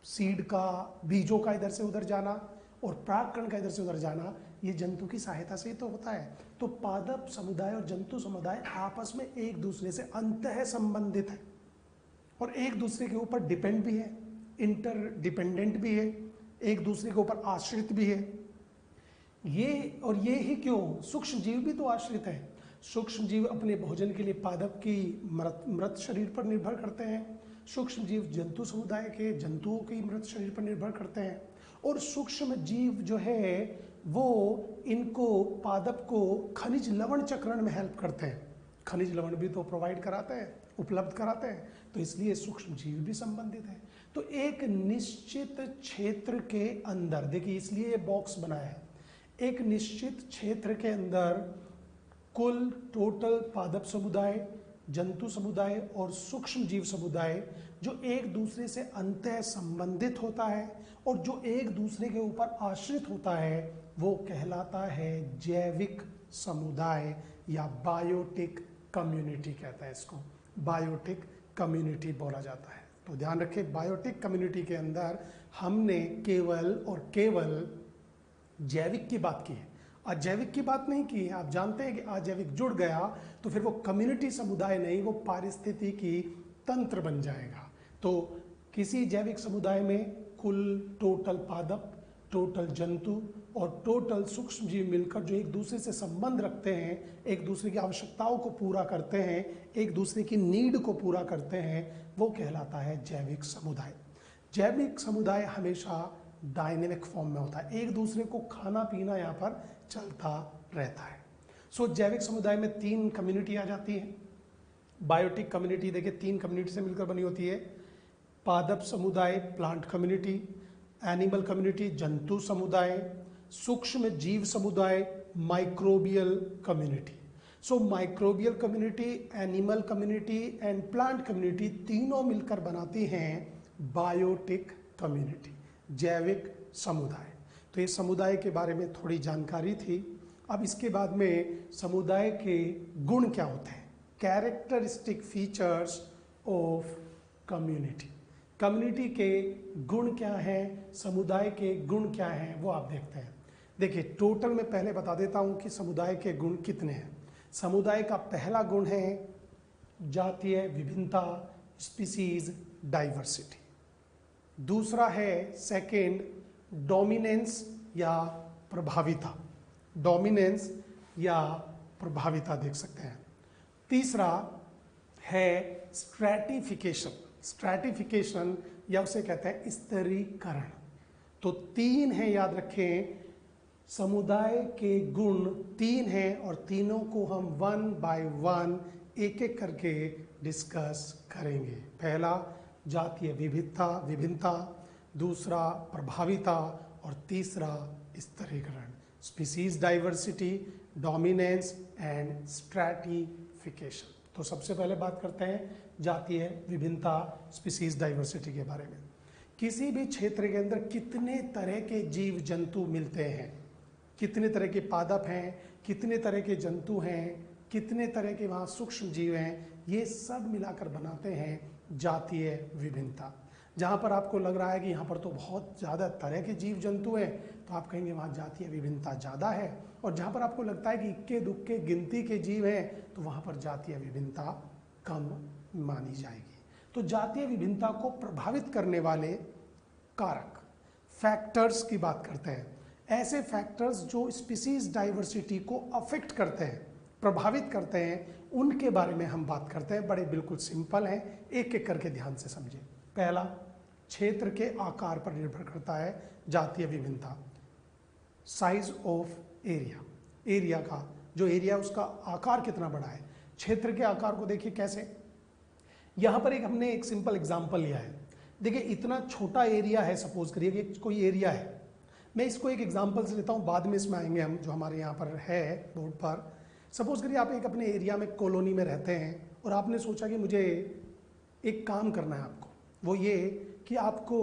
सीड का बीजों का इधर से उधर जाना और परागकण का इधर से उधर जाना, ये जंतु की सहायता से ही तो होता है। तो पादप समुदाय और जंतु समुदाय आपस में एक दूसरे से अंतः संबंधित है और एक दूसरे के ऊपर डिपेंड भी है, इंटर डिपेंडेंट भी है, एक दूसरे के ऊपर आश्रित भी है। ये ही क्यों, सूक्ष्म जीव भी तो आश्रित है। सूक्ष्म जीव अपने भोजन के लिए पादप की मृत शरीर पर निर्भर करते हैं, सूक्ष्म जीव जंतु समुदाय के जंतुओं की मृत शरीर पर निर्भर करते हैं, और सूक्ष्म जीव जो है वो इनको पादप को खनिज लवण चक्रण में हेल्प करते हैं। खनिज लवण भी तो प्रोवाइड कराते हैं, उपलब्ध कराते हैं, तो इसलिए सूक्ष्म जीव भी संबंधित है। तो एक निश्चित क्षेत्र के अंदर, देखिए इसलिए ये बॉक्स बनाया है, एक निश्चित क्षेत्र के अंदर कुल टोटल पादप समुदाय, जंतु समुदाय और सूक्ष्म जीव समुदाय जो एक दूसरे से अंतः संबंधित होता है और जो एक दूसरे के ऊपर आश्रित होता है, वो कहलाता है जैविक समुदाय या बायोटिक कम्युनिटी कहता है इसको, बायोटिक कम्युनिटी बोला जाता है। तो ध्यान रखें, बायोटिक कम्युनिटी के अंदर हमने केवल और केवल जैविक की बात की है, अजैविक की बात नहीं की है। आप जानते हैं कि अजैविक जुड़ गया तो फिर वो कम्युनिटी समुदाय नहीं, वो पारिस्थितिकी तंत्र बन जाएगा। तो किसी जैविक समुदाय में कुल टोटल पादप, टोटल जंतु और टोटल सूक्ष्म जीव मिलकर जो एक दूसरे से संबंध रखते हैं, एक दूसरे की आवश्यकताओं को पूरा करते हैं, एक दूसरे की नीड को पूरा करते हैं, वो कहलाता है जैविक समुदाय। जैविक समुदाय हमेशा डायनेमिक फॉर्म में होता है, एक दूसरे को खाना पीना यहाँ पर चलता रहता है। सो जैविक समुदाय में 3 कम्युनिटी आ जाती है। बायोटिक कम्युनिटी देखिए 3 कम्युनिटी से मिलकर बनी होती है, पादप समुदाय प्लांट कम्युनिटी, एनिमल कम्युनिटी जंतु समुदाय, सूक्ष्म जीव समुदाय microbial community. So microbial community, animal community and plant community तीनों मिलकर बनाती हैं बायोटिक कम्युनिटी, जैविक समुदाय। तो ये समुदाय के बारे में थोड़ी जानकारी थी। अब इसके बाद में समुदाय के गुण क्या होते हैं, characteristic features of community. Community के गुण क्या हैं, समुदाय के गुण क्या हैं, वो आप देखते हैं। देखिए टोटल में पहले बता देता हूं कि समुदाय के गुण कितने हैं। समुदाय का पहला गुण है जातीय विभिन्नता, स्पीसीज डाइवर्सिटी। दूसरा है सेकंड डोमिनेंस या प्रभाविता, डोमिनेंस या प्रभाविता देख सकते हैं। तीसरा है स्ट्रैटिफिकेशन, स्ट्रैटिफिकेशन या उसे कहते हैं स्तरीकरण। तो 3 है, याद रखें, समुदाय के गुण 3 हैं और तीनों को हम 1 बाय 1 एक एक करके डिस्कस करेंगे। पहला जातीय विभिन्नता, दूसरा प्रभाविता और तीसरा स्तरीकरण, species diversity, dominance and stratification. तो सबसे पहले बात करते हैं जातीय विभिन्नता, स्पीसीज डाइवर्सिटी के बारे में। किसी भी क्षेत्र के अंदर कितने तरह के जीव जंतु मिलते हैं, कितने तरह के पादप हैं, कितने तरह के जंतु हैं, कितने तरह के वहाँ सूक्ष्म जीव हैं, ये सब मिलाकर बनाते हैं जातीय विभिन्नता। जहाँ पर आपको लग रहा है कि यहाँ पर तो बहुत ज़्यादा तरह के जीव जंतु हैं, तो आप कहेंगे वहाँ जातीय विभिन्नता ज़्यादा है, और जहाँ पर आपको लगता है कि इक्के दुक्के गिनती के जीव हैं, तो वहाँ पर जातीय विभिन्नता कम मानी जाएगी। तो जातीय विभिन्नता को प्रभावित करने वाले कारक, फैक्टर्स की बात करते हैं। ऐसे फैक्टर्स जो स्पीसीज डाइवर्सिटी को अफेक्ट करते हैं, प्रभावित करते हैं, उनके बारे में हम बात करते हैं। बड़े बिल्कुल सिंपल हैं, एक एक करके ध्यान से समझें। पहला, क्षेत्र के आकार पर निर्भर करता है जातीय विभिन्नता। साइज ऑफ एरिया, एरिया का जो एरिया उसका आकार कितना बड़ा है। क्षेत्र के आकार को देखिए कैसे, यहाँ पर हमने एक सिंपल एग्जांपल लिया है। देखिए इतना छोटा एरिया है, सपोज करिए कि कोई एरिया है, मैं इसको एक एग्जांपल से लेता हूँ, बाद में इसमें आएंगे हम, जो हमारे यहाँ पर है बोर्ड पर। सपोज करिए आप एक अपने एरिया में, कॉलोनी में रहते हैं, और आपने सोचा कि मुझे एक काम करना है आपको, वो ये कि आपको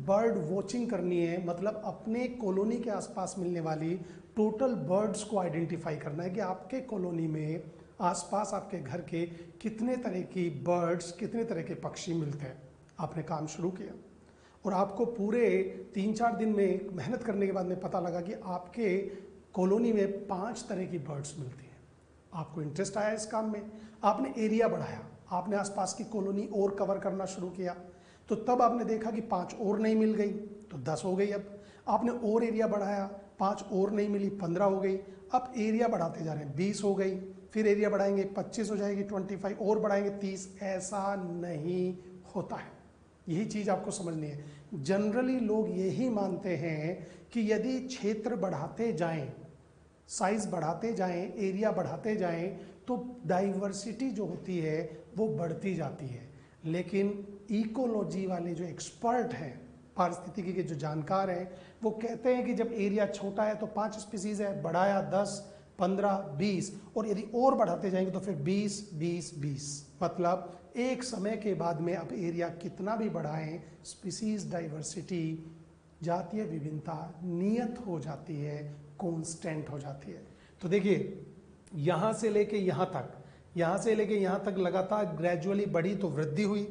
बर्ड वॉचिंग करनी है, मतलब अपने कॉलोनी के आसपास मिलने वाली टोटल बर्ड्स को आइडेंटिफाई करना है कि आपके कॉलोनी में आसपास आपके घर के कितने तरह की बर्ड्स, कितने तरह के पक्षी मिलते हैं। आपने काम शुरू किया और आपको पूरे 3-4 दिन में मेहनत करने के बाद में पता लगा कि आपके कॉलोनी में 5 तरह की बर्ड्स मिलती हैं। आपको इंटरेस्ट आया इस काम में, आपने एरिया बढ़ाया, आपने आसपास की कॉलोनी और कवर करना शुरू किया, तो तब आपने देखा कि 5 और नहीं मिल गई, तो 10 हो गई। अब आपने और एरिया बढ़ाया, 5 और नहीं मिली, 15 हो गई। अब एरिया बढ़ाते जा रहे हैं, 20 हो गई, फिर एरिया बढ़ाएंगे 25 हो जाएगी, 25 और बढ़ाएंगे 30। ऐसा नहीं होता है, यही चीज़ आपको समझनी है। जनरली लोग यही मानते हैं कि यदि क्षेत्र बढ़ाते जाएं, साइज बढ़ाते जाएं, एरिया बढ़ाते जाएं, तो डाइवर्सिटी जो होती है वो बढ़ती जाती है। लेकिन इकोलॉजी वाले जो एक्सपर्ट हैं, पारिस्थितिकी के जो जानकार हैं, वो कहते हैं कि जब एरिया छोटा है तो 5 स्पीसीज है, बढ़ाया 10, 15, 20, और यदि और बढ़ाते जाएंगे तो फिर 20, 20, 20। मतलब एक समय के बाद में आप एरिया कितना भी बढ़ाएं, स्पीसीज डाइवर्सिटी, जातीय विभिन्नता नियत हो जाती है, कांस्टेंट हो जाती है। तो देखिए यहाँ से लेके यहाँ तक, यहाँ से लेके यहाँ तक लगातार ग्रेजुअली बढ़ी तो वृद्धि हुई,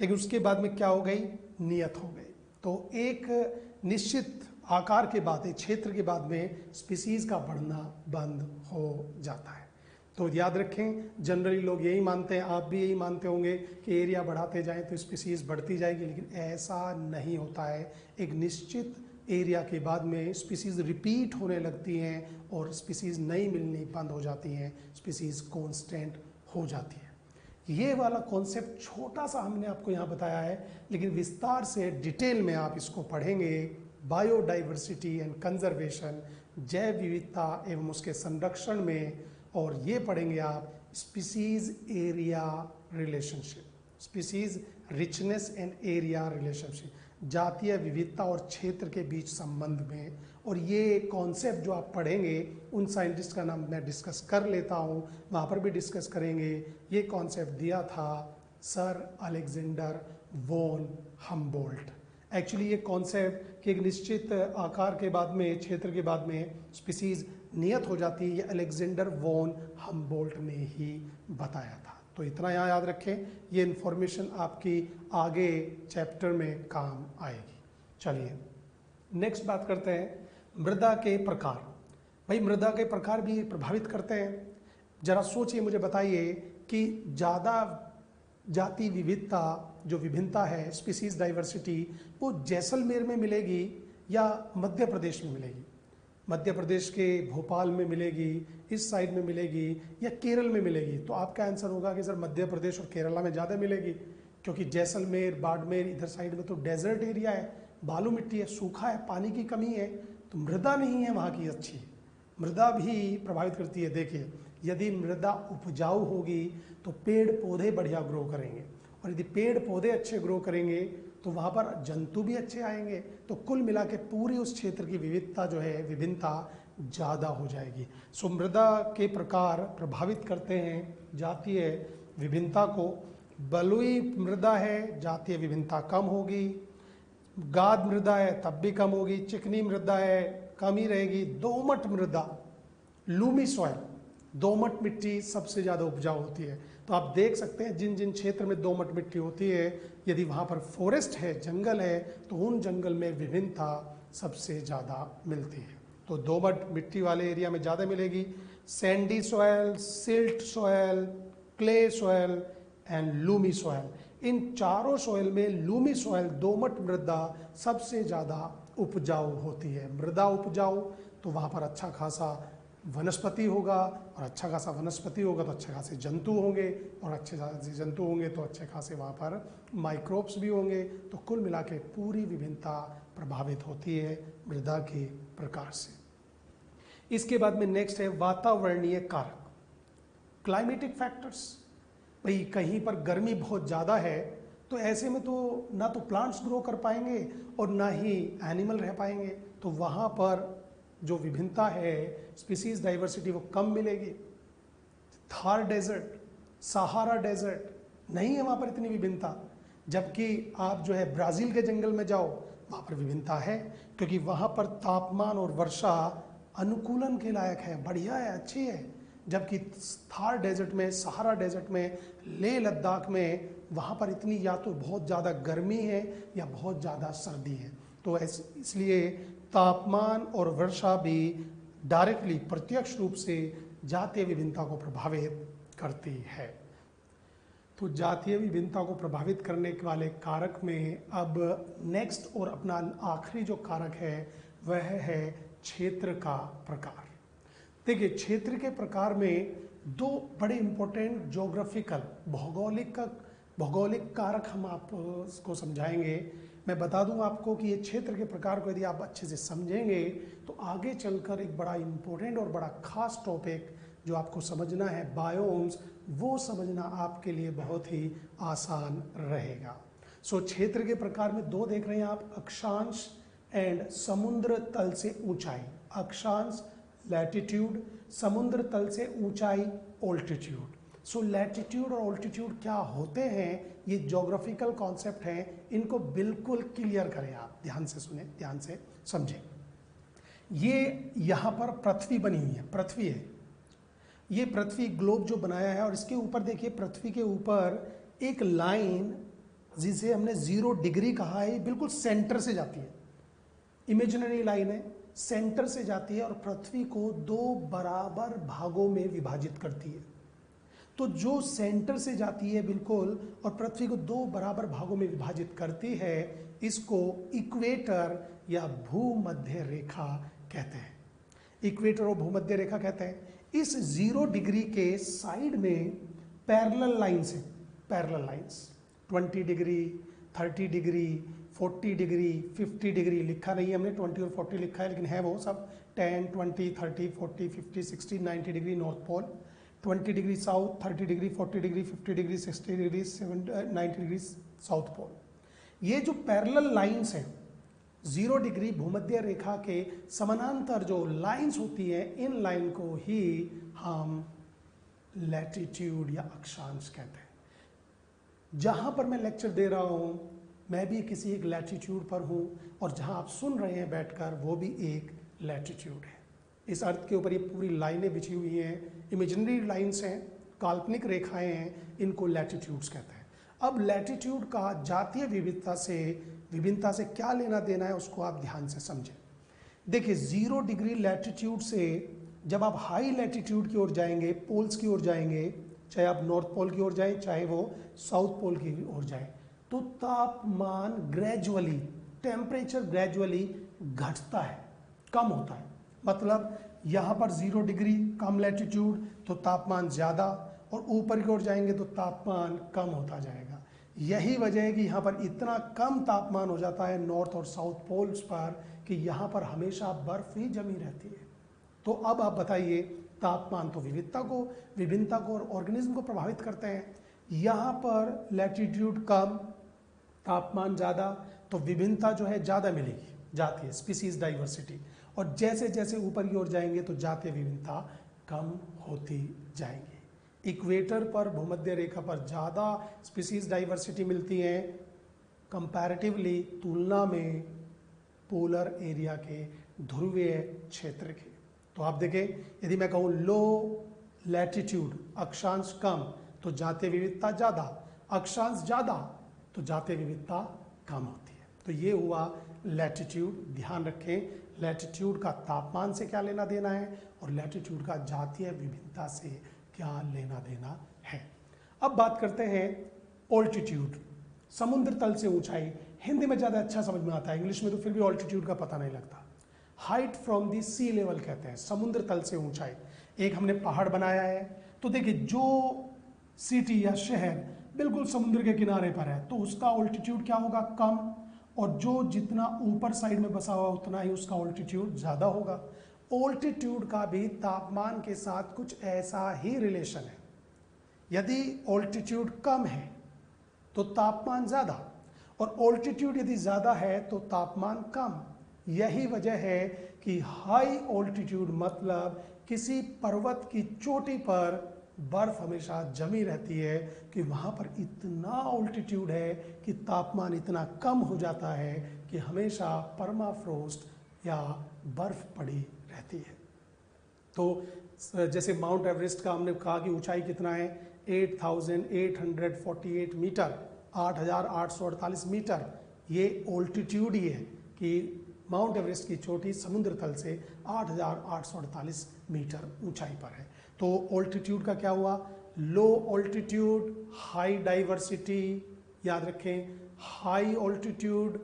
लेकिन उसके बाद में क्या हो गई, नियत हो गई। तो एक निश्चित आकार के बाद, एक क्षेत्र के बाद में स्पीसीज का बढ़ना बंद हो जाता है। तो याद रखें, जनरली लोग यही मानते हैं, आप भी यही मानते होंगे कि एरिया बढ़ाते जाएं तो स्पीसीज बढ़ती जाएगी, लेकिन ऐसा नहीं होता है। एक निश्चित एरिया के बाद में स्पीसीज रिपीट होने लगती हैं और स्पीसीज नई मिलनी बंद हो जाती हैं, स्पीसीज कांस्टेंट हो जाती है। ये वाला कॉन्सेप्ट छोटा सा हमने आपको यहाँ बताया है, लेकिन विस्तार से डिटेल में आप इसको पढ़ेंगे। बायोडाइवर्सिटी एंड कंजर्वेशन, जैव विविधता एवं उसके संरक्षण में, और ये पढ़ेंगे आप species area relationship, species richness and area relationship, जातीय विविधता और क्षेत्र के बीच संबंध में। और ये कॉन्सेप्ट जो आप पढ़ेंगे, उन साइंटिस्ट का नाम मैं डिस्कस कर लेता हूँ, वहाँ पर भी डिस्कस करेंगे। ये कॉन्सेप्ट दिया था sir Alexander von Humboldt. Actually ये कॉन्सेप्ट कि एक निश्चित आकार के बाद में, क्षेत्र के बाद में स्पीसीज नियत हो जाती है, ये अलेक्जेंडर वॉन हम्बोल्ट ने ही बताया था। तो इतना यहाँ याद रखें, ये इन्फॉर्मेशन आपकी आगे चैप्टर में काम आएगी। चलिए नेक्स्ट बात करते हैं मृदा के प्रकार। भाई मृदा के प्रकार भी प्रभावित करते हैं। जरा सोचिए, मुझे बताइए कि ज़्यादा जाति विविधता, जो विभिन्नता है, स्पीसीज डाइवर्सिटी, वो जैसलमेर में मिलेगी या मध्य प्रदेश में मिलेगी? मध्य प्रदेश के भोपाल में मिलेगी, इस साइड में मिलेगी, या केरल में मिलेगी? तो आपका आंसर होगा कि सर मध्य प्रदेश और केरला में ज़्यादा मिलेगी, क्योंकि जैसलमेर, बाड़मेर, इधर साइड में तो डेजर्ट एरिया है, बालू मिट्टी है, सूखा है, पानी की कमी है, तो मृदा नहीं है वहाँ की अच्छी। मृदा भी प्रभावित करती है। देखिए, यदि मृदा उपजाऊ होगी तो पेड़ पौधे बढ़िया ग्रो करेंगे, और यदि पेड़ पौधे अच्छे ग्रो करेंगे तो वहाँ पर जंतु भी अच्छे आएंगे। तो कुल मिला के पूरी उस क्षेत्र की विविधता जो है, विभिन्नता ज़्यादा हो जाएगी। सो मृदा के प्रकार प्रभावित करते हैं जातीय विभिन्नता को। बलुई मृदा है, जातीय विभिन्नता कम होगी। गाद मृदा है तब भी कम होगी। चिकनी मृदा है कम ही रहेगी। दोमट मृदा, लूमी सॉइल, दोमट मिट्टी सबसे ज़्यादा उपजाऊ होती है। तो आप देख सकते हैं जिन जिन क्षेत्र में दोमट मिट्टी होती है, यदि वहाँ पर फॉरेस्ट है, जंगल है, तो उन जंगल में विभिन्नता सबसे ज़्यादा मिलती है। तो दोमट मिट्टी वाले एरिया में ज़्यादा मिलेगी। Sandy soil, silt soil, clay soil and loamy soil, इन चारों सॉयल में लूमी सॉयल, दोमट मृदा सबसे ज़्यादा उपजाऊ होती है। मृदा उपजाऊ तो वहाँ पर अच्छा खासा वनस्पति होगा, और अच्छा खासा वनस्पति होगा तो अच्छे खासे जंतु होंगे, और अच्छे खासे जंतु होंगे तो अच्छे खासे वहाँ पर माइक्रोब्स भी होंगे। तो कुल मिला के पूरी विभिन्नता प्रभावित होती है मृदा के प्रकार से। इसके बाद में नेक्स्ट है वातावरणीय कारक, क्लाइमेटिक फैक्टर्स। भाई कहीं पर गर्मी बहुत ज़्यादा है तो ऐसे में तो ना तो प्लांट्स ग्रो कर पाएंगे और ना ही एनिमल रह पाएंगे, तो वहाँ पर जो विभिन्नता है, स्पीसीज डाइवर्सिटी, वो कम मिलेगी। थार डेजर्ट, सहारा डेजर्ट, नहीं है वहाँ पर इतनी विभिन्नता। जबकि आप जो है ब्राज़ील के जंगल में जाओ, वहाँ पर विभिन्नता है, क्योंकि वहाँ पर तापमान और वर्षा अनुकूलन के लायक है, बढ़िया है, अच्छी है। जबकि थार डेजर्ट में, सहारा डेजर्ट में, लेह लद्दाख में, वहाँ पर इतनी या तो बहुत ज़्यादा गर्मी है या बहुत ज़्यादा सर्दी है। तो इसलिए तापमान और वर्षा भी डायरेक्टली, प्रत्यक्ष रूप से जातीय विभिन्नता को प्रभावित करती है। तो जातीय विभिन्नता को प्रभावित करने वाले कारक में अब नेक्स्ट और अपना आखिरी जो कारक है वह है क्षेत्र का प्रकार। देखिए, क्षेत्र के प्रकार में दो बड़े इंपॉर्टेंट ज्योग्राफिकल, भौगोलिक कारक हम आपको समझाएंगे। मैं बता दूं आपको कि ये क्षेत्र के प्रकार को यदि आप अच्छे से समझेंगे तो आगे चलकर एक बड़ा इंपॉर्टेंट और बड़ा खास टॉपिक जो आपको समझना है, बायोम्स, वो समझना आपके लिए बहुत ही आसान रहेगा। सो क्षेत्र के प्रकार में दो देख रहे हैं आप, अक्षांश एंड समुद्र तल से ऊंचाई। अक्षांश लैटिट्यूड, समुद्र तल से ऊंचाई ऑल्टीट्यूड। सो लैटिट्यूड और ऑल्टीट्यूड क्या होते हैं, ये ज्योग्राफिकल कॉन्सेप्ट हैं, इनको बिल्कुल क्लियर करें आप, ध्यान से सुने, ध्यान से समझें। ये यहाँ पर पृथ्वी बनी हुई है, पृथ्वी है, ये पृथ्वी ग्लोब जो बनाया है, और इसके ऊपर देखिए, पृथ्वी के ऊपर एक लाइन जिसे हमने 0 डिग्री कहा है, बिल्कुल सेंटर से जाती है, इमेजिनरी लाइन है, सेंटर से जाती है और पृथ्वी को 2 बराबर भागों में विभाजित करती है। तो जो सेंटर से जाती है बिल्कुल और पृथ्वी को 2 बराबर भागों में विभाजित करती है, इसको इक्वेटर या भूमध्य रेखा कहते हैं। इक्वेटर और भूमध्य रेखा कहते हैं। इस 0 डिग्री के साइड में पैरेलल लाइन्स हैं, parallel lines 20 degree, 30 degree, 40 degree, 50 degree, लिखा नहीं है हमने 20 और 40 लिखा है, लेकिन है वो सब 10, 20, 30, 40, 50, 60, 90 degree north pole, 20 degree south, 30 degree, 40 degree, 50 degree, 60 degree, 90 degree south pole. ये जो पैरेलल लाइन्स हैं, 0 डिग्री भूमध्य रेखा के समानांतर जो लाइन्स होती हैं, इन लाइन को ही हम लैटिट्यूड या अक्षांश कहते हैं। जहाँ पर मैं लेक्चर दे रहा हूँ, मैं भी किसी एक लैटिट्यूड पर हूँ, और जहाँ आप सुन रहे हैं बैठकर, वो भी एक लैटिट्यूड है। इस अर्थ के ऊपर ये पूरी लाइनें बिछी हुई हैं, इमेजिनरी लाइन्स हैं, काल्पनिक रेखाएं हैं, इनको लैटिट्यूड्स कहते हैं। अब लैटिट्यूड का जातीय विभिन्नता से क्या लेना देना है, उसको आप ध्यान से समझें। देखिए, 0 डिग्री लैटिट्यूड से जब आप हाई लैटिट्यूड की ओर जाएंगे, पोल्स की ओर जाएंगे, चाहे आप नॉर्थ पोल की ओर जाएं, चाहे वो साउथ पोल की ओर जाएं, तो तापमान ग्रेजुअली, टेम्परेचर ग्रेजुअली घटता है, कम होता है। मतलब यहाँ पर 0 डिग्री कम लैटिट्यूड तो तापमान ज़्यादा, और ऊपर की ओर जाएंगे तो तापमान कम होता जाएगा। यही वजह है कि यहाँ पर इतना कम तापमान हो जाता है नॉर्थ और साउथ पोल्स पर कि यहाँ पर हमेशा बर्फ ही जमी रहती है। तो अब आप बताइए, तापमान तो विभिन्नता को और ऑर्गेनिज्म को प्रभावित करते हैं। यहाँ पर लैटिट्यूड कम, तापमान ज़्यादा, तो विभिन्नता जो है ज़्यादा मिलेगी, जातीय स्पीसीज डाइवर्सिटी। और जैसे जैसे ऊपर की ओर जाएंगे तो जातीय विभिन्नता कम होती जाएंगी। इक्वेटर पर, भूमध्य रेखा पर ज़्यादा स्पीसीज डाइवर्सिटी मिलती हैं कंपैरेटिवली, तुलना में पोलर एरिया के, ध्रुवीय क्षेत्र के। तो आप देखें, यदि मैं कहूँ लो लैटिट्यूड, अक्षांश कम, तो जातीय विविधता ज़्यादा, अक्षांश ज़्यादा तो जातीय विविधता कम होती है। तो ये हुआ लैटिट्यूड। ध्यान रखें, लैटिट्यूड का तापमान से क्या लेना देना है और लैटिट्यूड का जातीय विभिन्नता से क्या लेना देना है। अब बात करते हैं ऑल्टीट्यूड, समुद्र तल से ऊंचाई। हिंदी में ज़्यादा अच्छा समझ में आता है, इंग्लिश में तो फिर भी ऑल्टीट्यूड का पता नहीं लगता। Height from the sea level कहते हैं, समुद्र तल से ऊंचाई। एक हमने पहाड़ बनाया है, तो देखिए जो सिटी या शहर बिल्कुल समुद्र के किनारे पर है तो उसका ऑल्टीट्यूड क्या होगा, कम, और जो जितना ऊपर साइड में बसा हुआ उतना ही उसका ऑल्टीट्यूड ज़्यादा होगा। ऑल्टीट्यूड का भी तापमान के साथ कुछ ऐसा ही रिलेशन है। यदि ऑल्टीट्यूड कम है तो तापमान ज़्यादा, और ऑल्टीट्यूड यदि ज़्यादा है तो तापमान कम। यही वजह है कि हाई ऑल्टीट्यूड मतलब किसी पर्वत की चोटी पर बर्फ हमेशा जमी रहती है कि वहाँ पर इतना ऑल्टीट्यूड है कि तापमान इतना कम हो जाता है कि हमेशा परमाफ्रोस्ट या बर्फ पड़ी रहती है। तो जैसे माउंट एवरेस्ट का हमने कहा कि ऊंचाई कितना है, 8,848 मीटर, 8,848 मीटर। ये ऑल्टीट्यूड ही है कि माउंट एवरेस्ट की चोटी समुद्र तल से 8,848 मीटर ऊंचाई पर है। तो ऑल्टीट्यूड का क्या हुआ, लो ऑल्टीट्यूड हाई डाइवर्सिटी, याद रखें, हाई ऑल्टीट्यूड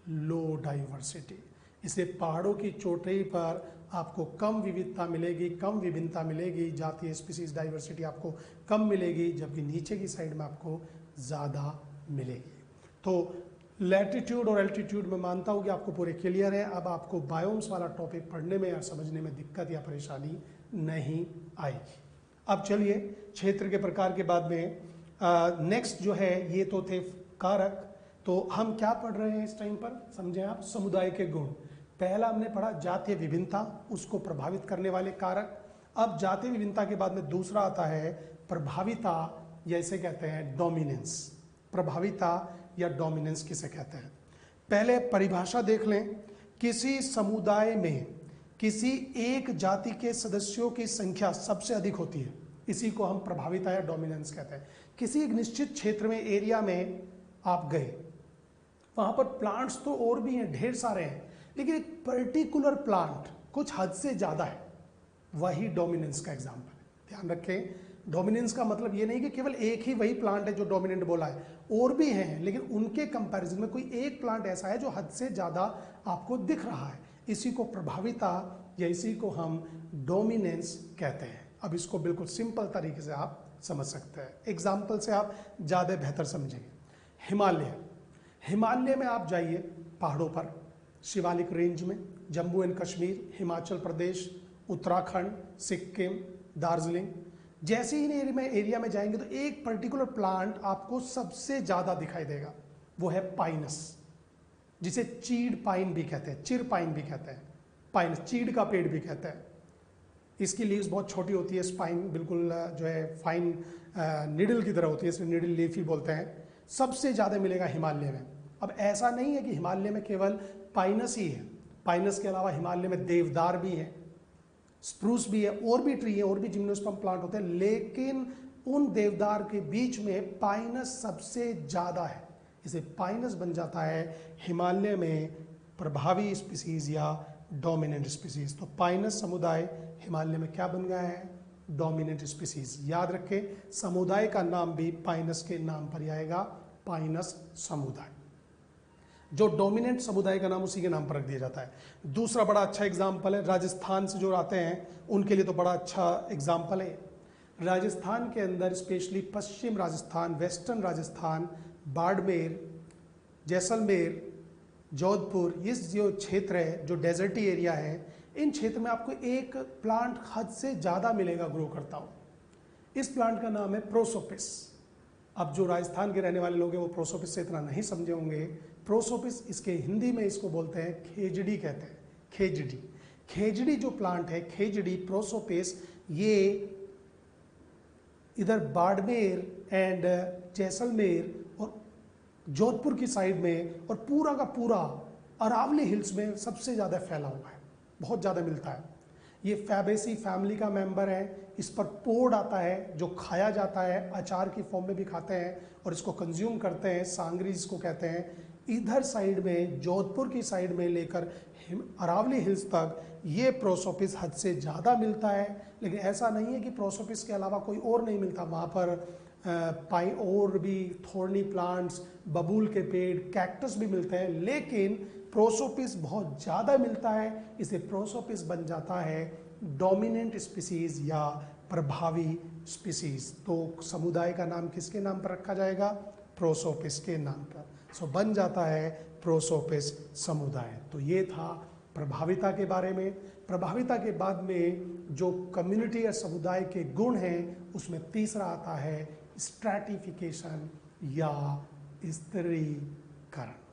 लो डाइवर्सिटी। इसलिए पहाड़ों की चोटी पर आपको कम विविधता मिलेगी, कम विभिन्नता मिलेगी, जातीय स्पीसीज डाइवर्सिटी आपको कम मिलेगी, जबकि नीचे की साइड में आपको ज़्यादा मिलेगी। तो लैटिट्यूड और एल्टीट्यूड में मानता हूँ कि आपको पूरे क्लियर है। अब आपको बायोम्स वाला टॉपिक पढ़ने में या समझने में दिक्कत या परेशानी नहीं आएगी। अब चलिए क्षेत्र के प्रकार के बाद में नेक्स्ट जो है, ये तो थे कारक। तो हम क्या पढ़ रहे हैं इस टाइम पर, समझें आप, समुदाय के गुण। पहला हमने पढ़ा जातीय विभिन्नता, उसको प्रभावित करने वाले कारक। अब जातीय विभिन्नता के बाद में दूसरा आता है प्रभाविता, या इसे कहते हैं डोमिनेंस। प्रभाविता या डोमिनेंस किसे कहते हैं, पहले परिभाषा देख लें। किसी समुदाय में किसी एक जाति के सदस्यों की संख्या सबसे अधिक होती है, इसी को हम प्रभाविता या डोमिनेंस कहते हैं। किसी एक निश्चित क्षेत्र में, एरिया में आप गए, वहां पर प्लांट्स तो और भी हैं, ढेर सारे हैं, लेकिन एक पर्टिकुलर प्लांट कुछ हद से ज्यादा है, वही डोमिनेंस का एग्जाम्पल है। ध्यान रखें, डोमिनेंस का मतलब ये नहीं कि केवल एक ही वही प्लांट है जो डोमिनेंट बोला है, और भी हैं, लेकिन उनके कंपैरिजन में कोई एक प्लांट ऐसा है जो हद से ज़्यादा आपको दिख रहा है, इसी को प्रभाविता या इसी को हम डोमिनेंस कहते हैं। अब इसको बिल्कुल सिंपल तरीके से आप समझ सकते हैं, एग्जाम्पल से आप ज़्यादा बेहतर समझेंगे। हिमालय, हिमालय में आप जाइए पहाड़ों पर, शिवालिक रेंज में, जम्मू एंड कश्मीर, हिमाचल प्रदेश, उत्तराखंड, सिक्किम, दार्जिलिंग, जैसे ही एरिया में जाएंगे तो एक पर्टिकुलर प्लांट आपको सबसे ज्यादा दिखाई देगा, वो है पाइनस, जिसे चीड़ पाइन भी कहते हैं, चिर पाइन भी कहते हैं, पाइनस चीड़ का पेड़ भी कहते हैं। इसकी लीव्स बहुत छोटी होती है, स्पाइन बिल्कुल जो है फाइन निडल की तरह होती है, इसलिए निडल लीफ ही बोलते हैं। सबसे ज्यादा मिलेगा हिमालय में। अब ऐसा नहीं है कि हिमालय में केवल पाइनस ही है, पाइनस के अलावा हिमालय में देवदार भी है, स्प्रूस भी है, और भी ट्री है, और भी जिम्नोस्पर्म प्लांट होते हैं, लेकिन उन देवदार के बीच में पाइनस सबसे ज्यादा है, इसे पाइनस बन जाता है हिमालय में प्रभावी स्पीसीज या डोमिनेंट स्पीसीज। तो पाइनस समुदाय हिमालय में क्या बन गया है, डोमिनेंट स्पीसीज। याद रखें, समुदाय का नाम भी पाइनस के नाम पर ही आएगा, पाइनस समुदाय। जो डोमिनेंट समुदाय का नाम उसी के नाम पर रख दिया जाता है। दूसरा बड़ा अच्छा एग्जाम्पल है, राजस्थान से जो आते हैं उनके लिए तो बड़ा अच्छा एग्जाम्पल है। राजस्थान के अंदर स्पेशली पश्चिम राजस्थान, वेस्टर्न राजस्थान, बाड़मेर, जैसलमेर, जोधपुर, ये जो क्षेत्र है, जो डेजर्टी एरिया है, इन क्षेत्र में आपको एक प्लांट हद से ज़्यादा मिलेगा ग्रो करता हो। इस प्लांट का नाम है प्रोसोपिस। अब जो राजस्थान के रहने वाले लोग हैं वो प्रोसोपिस से इतना नहीं समझे होंगे। प्रोसोपिस, इसके हिंदी में इसको बोलते हैं खेजड़ी कहते हैं, खेजड़ी। खेजड़ी जो प्लांट है, खेजड़ी प्रोसोपिस, ये इधर बाड़मेर एंड जैसलमेर और जोधपुर की साइड में और पूरा का पूरा अरावली हिल्स में सबसे ज़्यादा फैला हुआ है, बहुत ज़्यादा मिलता है। ये फैबेसी फैमिली का मेंबर है। इस पर पोड आता है जो खाया जाता है, अचार की फॉर्म में भी खाते हैं और इसको कंज्यूम करते हैं, सांगरी जिसको कहते हैं। इधर साइड में जोधपुर की साइड में लेकर अरावली हिल्स तक ये प्रोसोपिस हद से ज़्यादा मिलता है। लेकिन ऐसा नहीं है कि प्रोसोपिस के अलावा कोई और नहीं मिलता। वहाँ पर पाई और भी थोर्नी प्लांट्स, बबूल के पेड़, कैक्टस भी मिलते हैं, लेकिन प्रोसोपिस बहुत ज़्यादा मिलता है। इसे प्रोसोपिस बन जाता है डोमिनेंट स्पीसीज या प्रभावी स्पीसीज। तो समुदाय का नाम किसके नाम पर रखा जाएगा? प्रोसोपिस के नाम पर। सो बन जाता है प्रोसोपिस समुदाय। तो ये था प्रभाविता के बारे में। प्रभाविता के बाद में जो कम्युनिटी या समुदाय के गुण हैं उसमें तीसरा आता है स्ट्रैटिफिकेशन या स्तरीकरण।